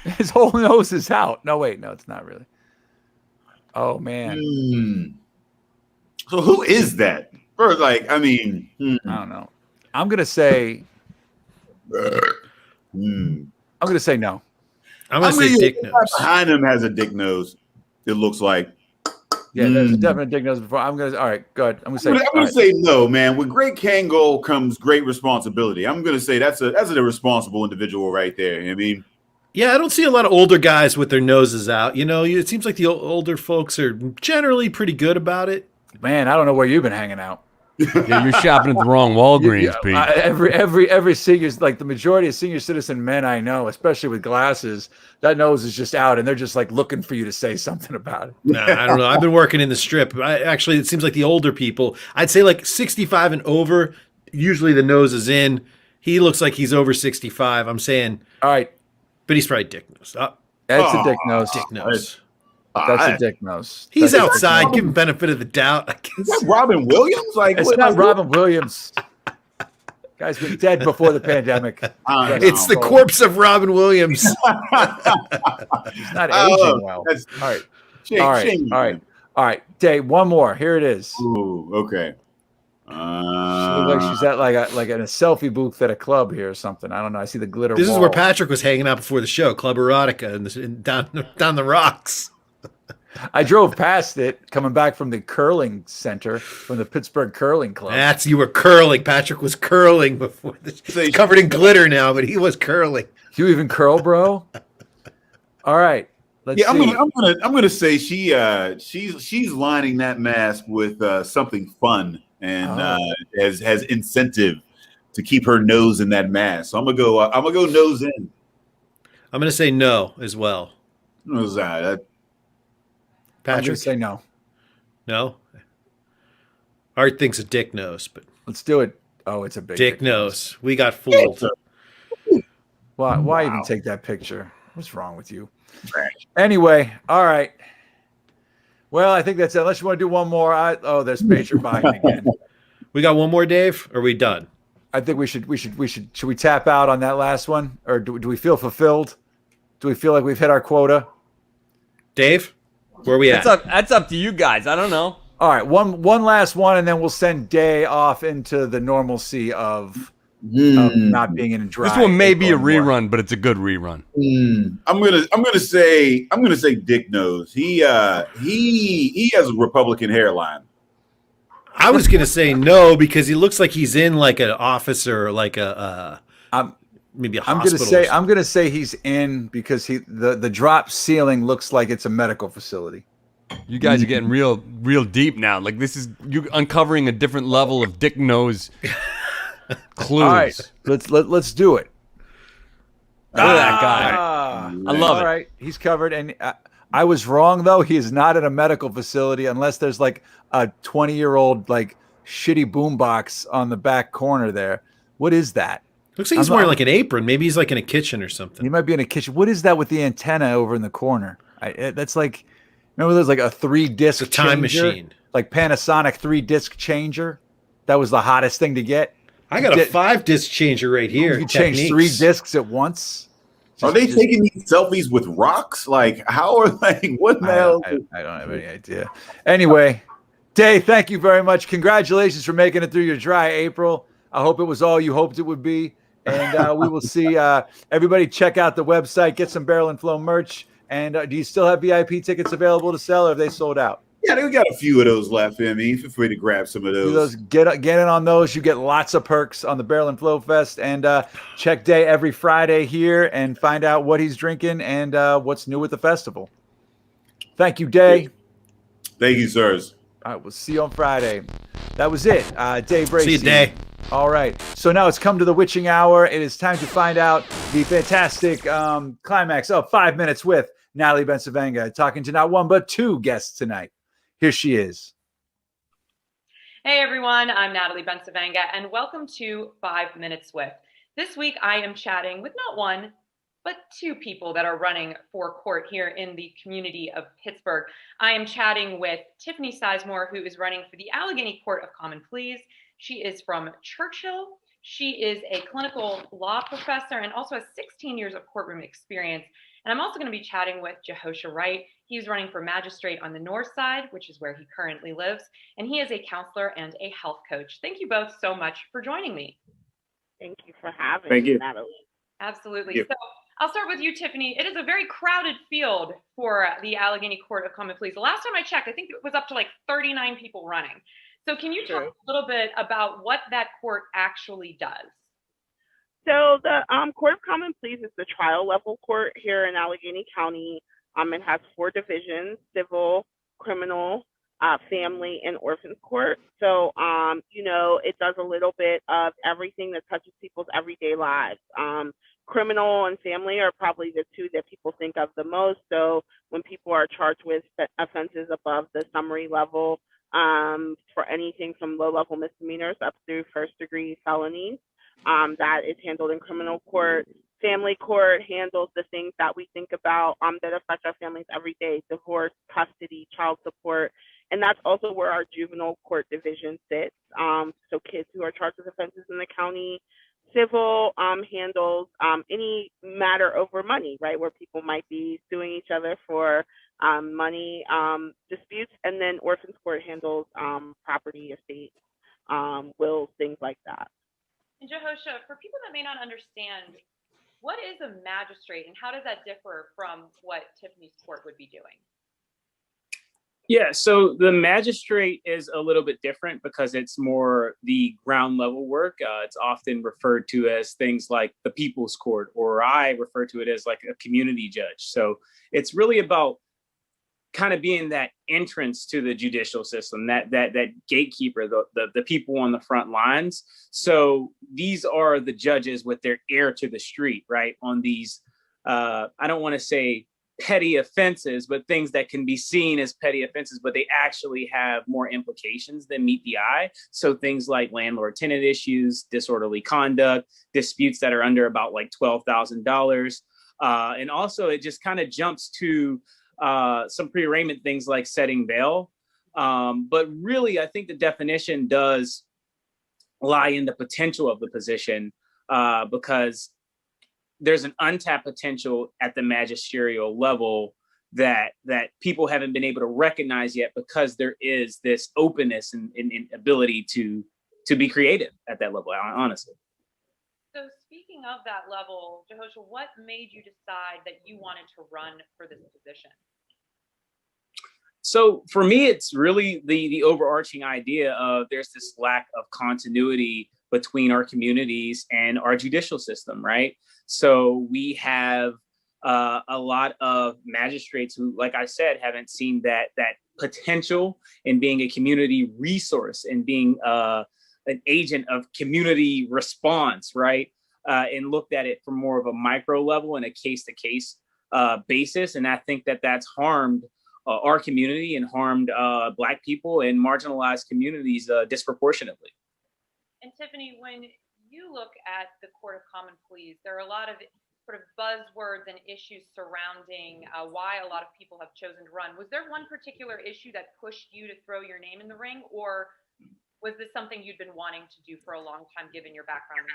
His whole nose is out. No, wait, no, it's not really. Oh man. So who is that? First, like, I mean, I don't know. I'm gonna say. I'm gonna say no. I'm gonna say dick nose. Behind him has a dick nose. It looks like. Yeah, there's a definite dick nose before. All right, go ahead. I'm gonna say no, man. With great Kangol comes great responsibility. I'm gonna say that's a responsible individual right there. I mean. Yeah, I don't see a lot of older guys with their noses out. You know, it seems like the older folks are generally pretty good about it. Man, I don't know where you've been hanging out. Yeah, you're shopping at the wrong Walgreens, Pete. Every seniors, like the majority of senior citizen men I know, especially with glasses, that nose is just out, and they're just like looking for you to say something about it. Nah, I don't know. I've been working in the strip. Actually, it seems like the older people, I'd say like 65 and over, usually the nose is in. He looks like he's over 65. I'm saying. All right. But he's probably dick nose. That's a dick nose. Dick nose. That's a dick nose. He's outside. Give him benefit of the doubt. I guess. Is that Robin Williams? Like it's not Robin Williams. Guy's been dead before the pandemic. It's the corpse of Robin Williams. He's not aging well. All right. Dave, one more. Here it is. Ooh, okay. She looks like she's at like in a selfie booth at a club here or something. I don't know. I see the glitter. This is where Patrick was hanging out before the show, Club Erotica, and down the rocks. I drove past it coming back from the curling center from the Pittsburgh Curling Club. You were curling. Patrick was curling before he's covered in glitter now, but he was curling. You even curl, bro? All right. Let's see. I'm gonna say she's lining that mask with something fun and has incentive to keep her nose in that mask. So I'm gonna go nose in. I'm gonna say no as well. What was that? Patrick, I'm gonna say no. No. Art thinks a dick nose, but let's do it. Oh, it's a big dick nose. We got fooled. Why even take that picture? What's wrong with you? Anyway, all right. Well, I think that's it. Unless you want to do one more. There's Major Biden again. We got one more, Dave? Or are we done? I think should we tap out on that last one? Or do we feel fulfilled? Do we feel like we've hit our quota? Dave, where are we at? That's up to you guys. I don't know. All right, one last one, and then we'll send Day off into the normalcy of not being in a dry. This one may be a rerun, but it's a good rerun. I'm gonna say Dick knows. He has a Republican hairline. I was gonna say no because he looks like he's in like an office or like maybe a hospital. I'm gonna say he's in because the drop ceiling looks like it's a medical facility. You guys are getting real deep now. Like this is you uncovering a different level of dick nose clues. All right, let's do it. Look at that guy. I love it. All right, he's covered. And I was wrong though. He is not in a medical facility unless there's like a 20-year-old like shitty boombox on the back corner there. What is that? Looks like he's wearing like an apron. Maybe he's like in a kitchen or something. He might be in a kitchen. What is that with the antenna over in the corner? That's like, remember there's like a 3-disc time changer? machine, like Panasonic 3-disc changer. That was the hottest thing to get. I got a 5-disc changer right here. You can change 3 discs at once. Are they taking these selfies with rocks? Like, how are they? What the hell? I don't have any idea. Anyway, Day, thank you very much. Congratulations for making it through your dry April. I hope it was all you hoped it would be. And we will see everybody check out the website, get some Barrel and Flow merch. And do you still have VIP tickets available to sell, or have they sold out? Yeah, we got a few of those left. I mean, feel free to grab some of those. Get in on those. You get lots of perks on the Barrel and Flow Fest. And check Day every Friday here and find out what he's drinking and what's new with the festival. Thank you, Day. Thank you, sirs. All right, we'll see you on Friday. That was it. Day BRACEY. See you, Day. All right. So now it's come to the witching hour. It is time to find out the fantastic climax of 5 Minutes with Natalie Bessovenga, talking to not one but two guests tonight. Here she is. Hey, everyone. I'm Natalie Bessovenga, and welcome to 5 Minutes with. This week, I am chatting with not one, but two people that are running for court here in the community of Pittsburgh. I am chatting with Tiffany Sizemore, who is running for the Allegheny Court of Common Pleas. She is from Churchill. She is a clinical law professor and also has 16 years of courtroom experience. And I'm also going to be chatting with Jehosha Wright. He's running for magistrate on the north side, which is where he currently lives. And he is a counselor and a health coach. Thank you both so much for joining me. Thank you for having me, Natalie. Absolutely. So I'll start with you, Tiffany. It is a very crowded field for the Allegheny Court of Common Pleas. The last time I checked, I think it was up to like 39 people running. So can you talk a little bit about what that court actually does? So the Court of Common Pleas is the trial level court here in Allegheny County. It has 4 divisions: civil, criminal, family, and orphans court. So, it does a little bit of everything that touches people's everyday lives. Criminal and family are probably the two that people think of the most. So when people are charged with offenses above the summary level, for anything from low-level misdemeanors up through first-degree felonies, that is handled in criminal court. Family court handles the things that we think about that affect our families every day: divorce, custody, child support. And that's also where our juvenile court division sits. So kids who are charged with offenses in the county. Civil handles any matter over money, right, where people might be suing each other for money disputes. And then orphans court handles property, estate, wills, things like that. And Jehosha, for people that may not understand, what is a magistrate and how does that differ from what Tiffany's court would be doing? Yeah, so the magistrate is a little bit different because it's more the ground level work. It's often referred to as things like the people's court, or I refer to it as like a community judge. So it's really about kind of being that entrance to the judicial system, that gatekeeper, the people on the front lines. So these are the judges with their ear to the street, right? On these, I don't want to say petty offenses, but things that can be seen as petty offenses, but they actually have more implications than meet the eye. So things like landlord-tenant issues, disorderly conduct, disputes that are under about like $12,000. And also it just kind of jumps to some pre-arraignment things like setting bail. But really, I think the definition does lie in the potential of the position because there's an untapped potential at the magisterial level that people haven't been able to recognize yet, because there is this openness and ability to be creative at that level, honestly. So speaking of that level, Jehosha, what made you decide that you wanted to run for this position? So for me, it's really the overarching idea of there's this lack of continuity between our communities and our judicial system, right? So we have a lot of magistrates who, like I said, haven't seen that potential in being a community resource and being an agent of community response, right? And looked at it from more of a micro level and a case-to-case basis. And I think that's harmed our community and harmed Black people and marginalized communities disproportionately. And Tiffany, when you look at the Court of Common Pleas, there are a lot of sort of buzzwords and issues surrounding why a lot of people have chosen to run. Was there one particular issue that pushed you to throw your name in the ring, or was this something you'd been wanting to do for a long time, given your background?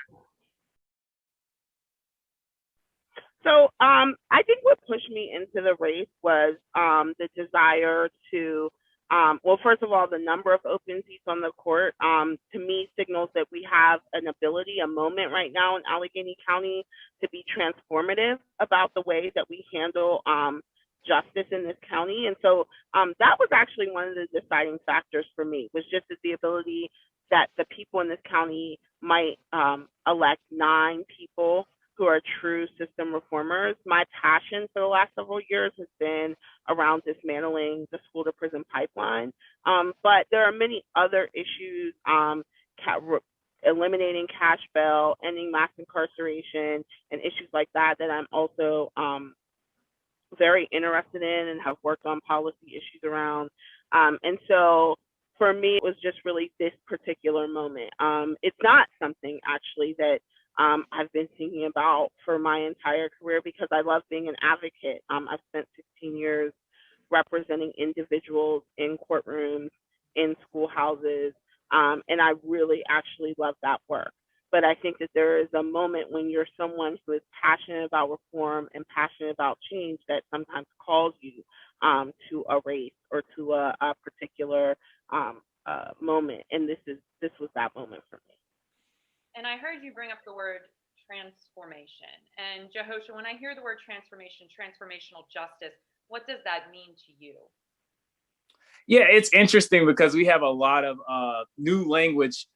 So I think what pushed me into the race was the desire to well, first of all, the number of open seats on the court, to me, signals that we have an ability, a moment right now in Allegheny County to be transformative about the way that we handle justice in this county. And so that was actually one of the deciding factors for me, was just the ability that the people in this county might elect 9 people who are true system reformers. My passion for the last several years has been around dismantling the school to prison pipeline. But there are many other issues, eliminating cash bail, ending mass incarceration, and issues like that I'm also very interested in and have worked on policy issues around. And so for me, it was just really this particular moment. It's not something actually that I've been thinking about for my entire career, because I love being an advocate. I've spent 16 years representing individuals in courtrooms, in schoolhouses, and I really actually love that work. But I think that there is a moment when you're someone who is passionate about reform and passionate about change that sometimes calls you to a race or to a particular moment. And this was that moment for me. And I heard you bring up the word transformation. And Jehosha, when I hear the word transformation, transformational justice, what does that mean to you? Yeah, it's interesting because we have a lot of new language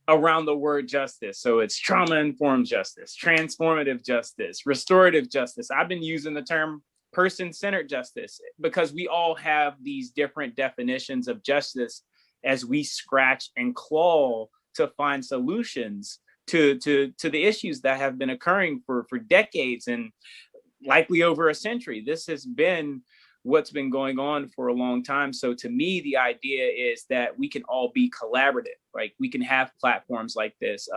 around the word justice. So it's trauma-informed justice, transformative justice, restorative justice. I've been using the term person-centered justice because we all have these different definitions of justice as we scratch and claw to find solutions to the issues that have been occurring for decades and likely over a century. This has been what's been going on for a long time. So to me, the idea is that we can all be collaborative, right? We can have platforms like this.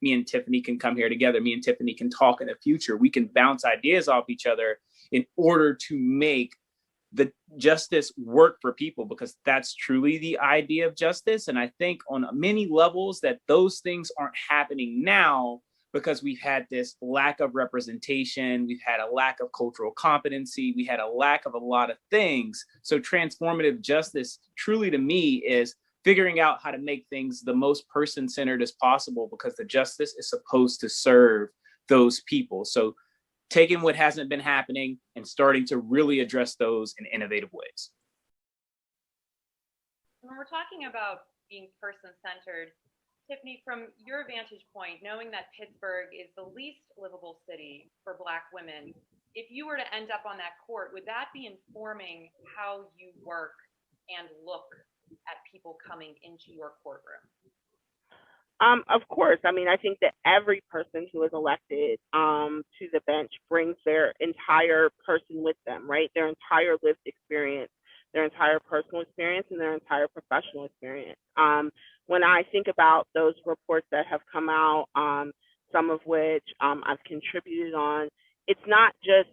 Me and Tiffany can come here together. Me and Tiffany can talk in the future. We can bounce ideas off each other in order to make the justice work for people, because that's truly the idea of justice. And I think on many levels that those things aren't happening now because we've had this lack of representation, we've had a lack of cultural competency, we had a lack of a lot of things. So transformative justice truly to me is figuring out how to make things the most person-centered as possible, because the justice is supposed to serve those people. So taking what hasn't been happening and starting to really address those in innovative ways. When we're talking about being person-centered, Tiffany, from your vantage point, knowing that Pittsburgh is the least livable city for Black women, if you were to end up on that court, would that be informing how you work and look at people coming into your courtroom? Of course. I mean, I think that every person who is elected to the bench brings their entire person with them, right? Their entire lived experience, their entire personal experience, and their entire professional experience. When I think about those reports that have come out, some of which I've contributed on, it's not just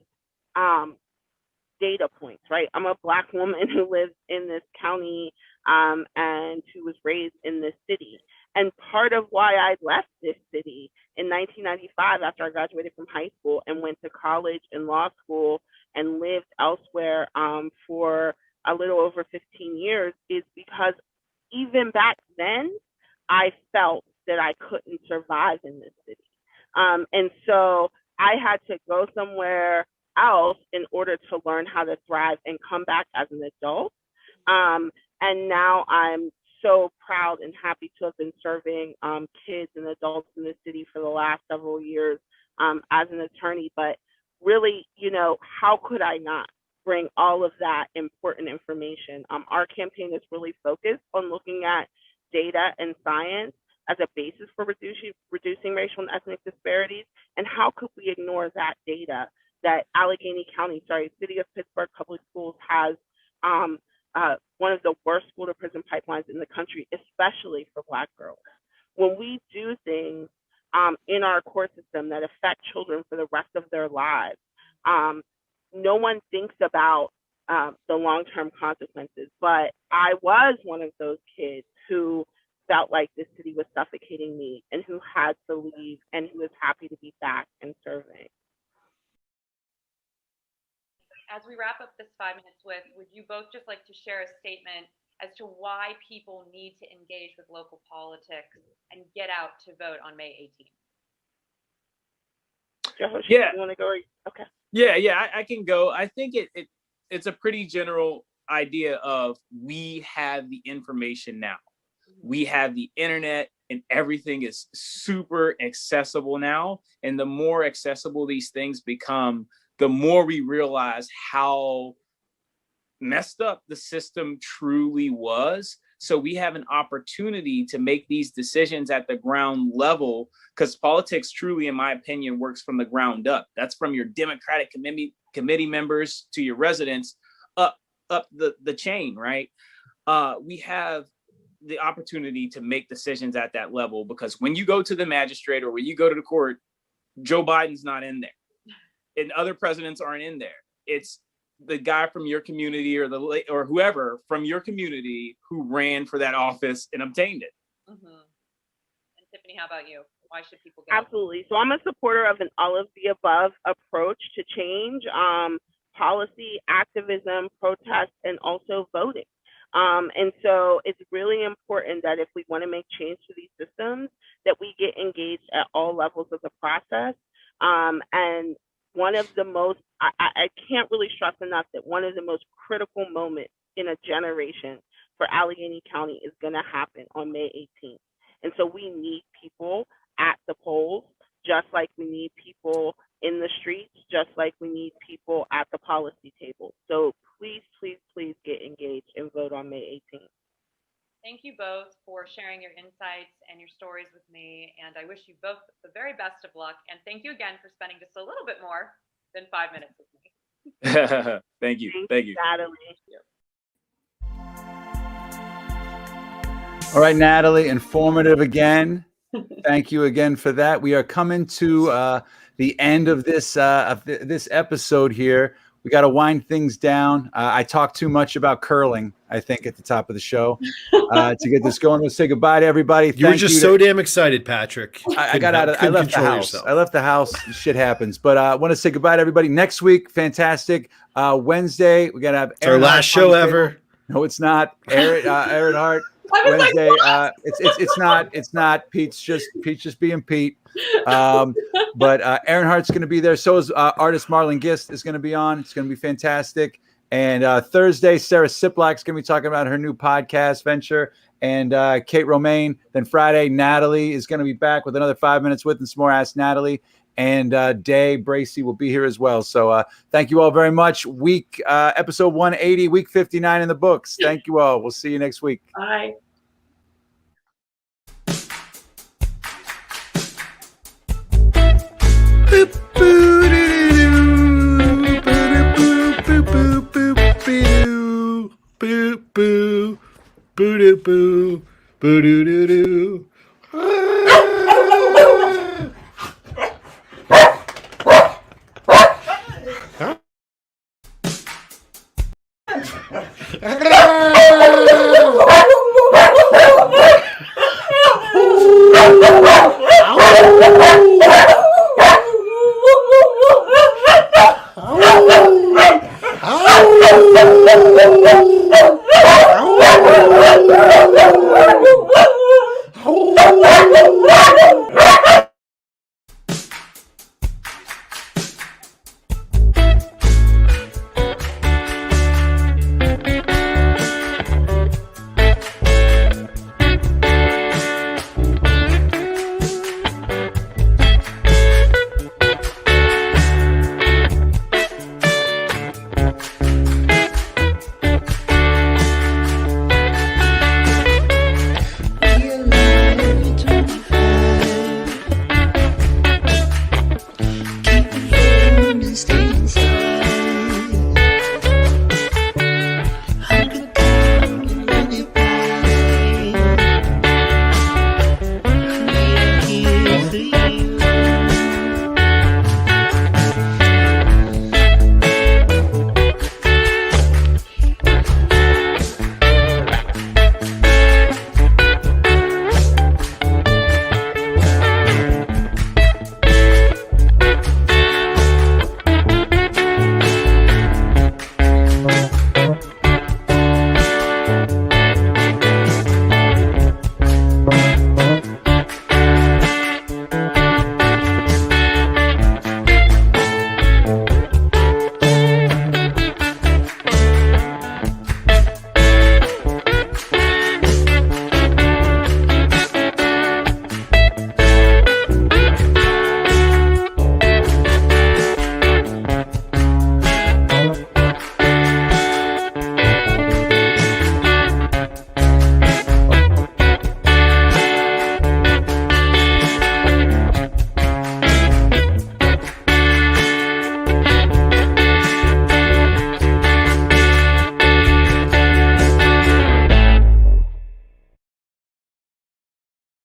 data points, right? I'm a Black woman who lives in this county and who was raised in this city. And part of why I left this city in 1995 after I graduated from high school and went to college and law school and lived elsewhere for a little over 15 years is because even back then, I felt that I couldn't survive in this city. And so I had to go somewhere else in order to learn how to thrive and come back as an adult. And now I'm so proud and happy to have been serving kids and adults in the city for the last several years as an attorney. But really, you know, how could I not bring all of that important information? Our campaign is really focused on looking at data and science as a basis for reducing racial and ethnic disparities. And how could we ignore that data that City of Pittsburgh Public Schools has one of the worst school to prison pipelines in the country, especially for Black girls. When we do things in our court system that affect children for the rest of their lives, no one thinks about the long-term consequences. But I was one of those kids who felt like this city was suffocating me and who had to leave and who was happy to be back and serving. As we wrap up this 5 minutes would you both just like to share a statement as to why people need to engage with local politics and get out to vote on May 18th. Jehosha, Yeah. you want to go? Okay. Yeah, I can go. I think it's a pretty general idea of we have the information now. We have the internet and everything is super accessible now. And the more accessible these things become, the more we realize how messed up the system truly was. So we have an opportunity to make these decisions at the ground level, because politics truly, in my opinion, works from the ground up. That's from your Democratic committee members to your residents up the chain, right? We have the opportunity to make decisions at that level, because when you go to the magistrate or when you go to the court, Joe Biden's not in there and other presidents aren't in there. It's the guy from your community or whoever from your community who ran for that office and obtained it. Mm-hmm. And Tiffany, how about you? Why should people go? Absolutely. So I'm a supporter of an all of the above approach to change, policy, activism, protest, and also voting. And so it's really important that if we want to make change to these systems, that we get engaged at all levels of the process. And one of the most, I can't really stress enough that one of the most critical moments in a generation for Allegheny County is going to happen on May 18th. And so we need people at the polls, just like we need people in the streets, just like we need people at the policy table. So please, please, please get engaged and vote on May 18th. Thank you both for sharing your insights and your stories with me. And I wish you both the very best of luck. And thank you again for spending just a little bit more than 5 minutes with me. Thank you. Natalie. All right, Natalie, informative again. Thank you again for that. We are coming to the end of this episode here. We got to wind things down. I talked too much about curling, I think, at the top of the show to get this going. We'll say goodbye to everybody. You were just so damn excited, Patrick. I left the house. I left the house. Shit happens. But I want to say goodbye to everybody. Next week, fantastic. Wednesday, we got to have our last show ever. No, it's not. Aaron Hart. Wednesday, it's not. Pete's just being Pete. But Aaron Hart's going to be there. So is artist Marlon Gist is going to be on. It's going to be fantastic. And Thursday, Sarah Siplak's going to be talking about her new podcast venture, and Kate Romaine. Then Friday, Natalie is going to be back with another 5 minutes with and some more Ask Natalie. And Day BRACEY will be here as well. So thank you all very much. Episode 180, week 59 in the books. Thank you all. We'll see you next week. Bye.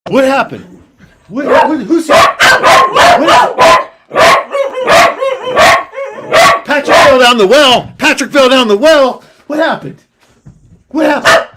What happened? Who's here? Patrick fell down the well. Patrick fell down the well. What happened? What happened?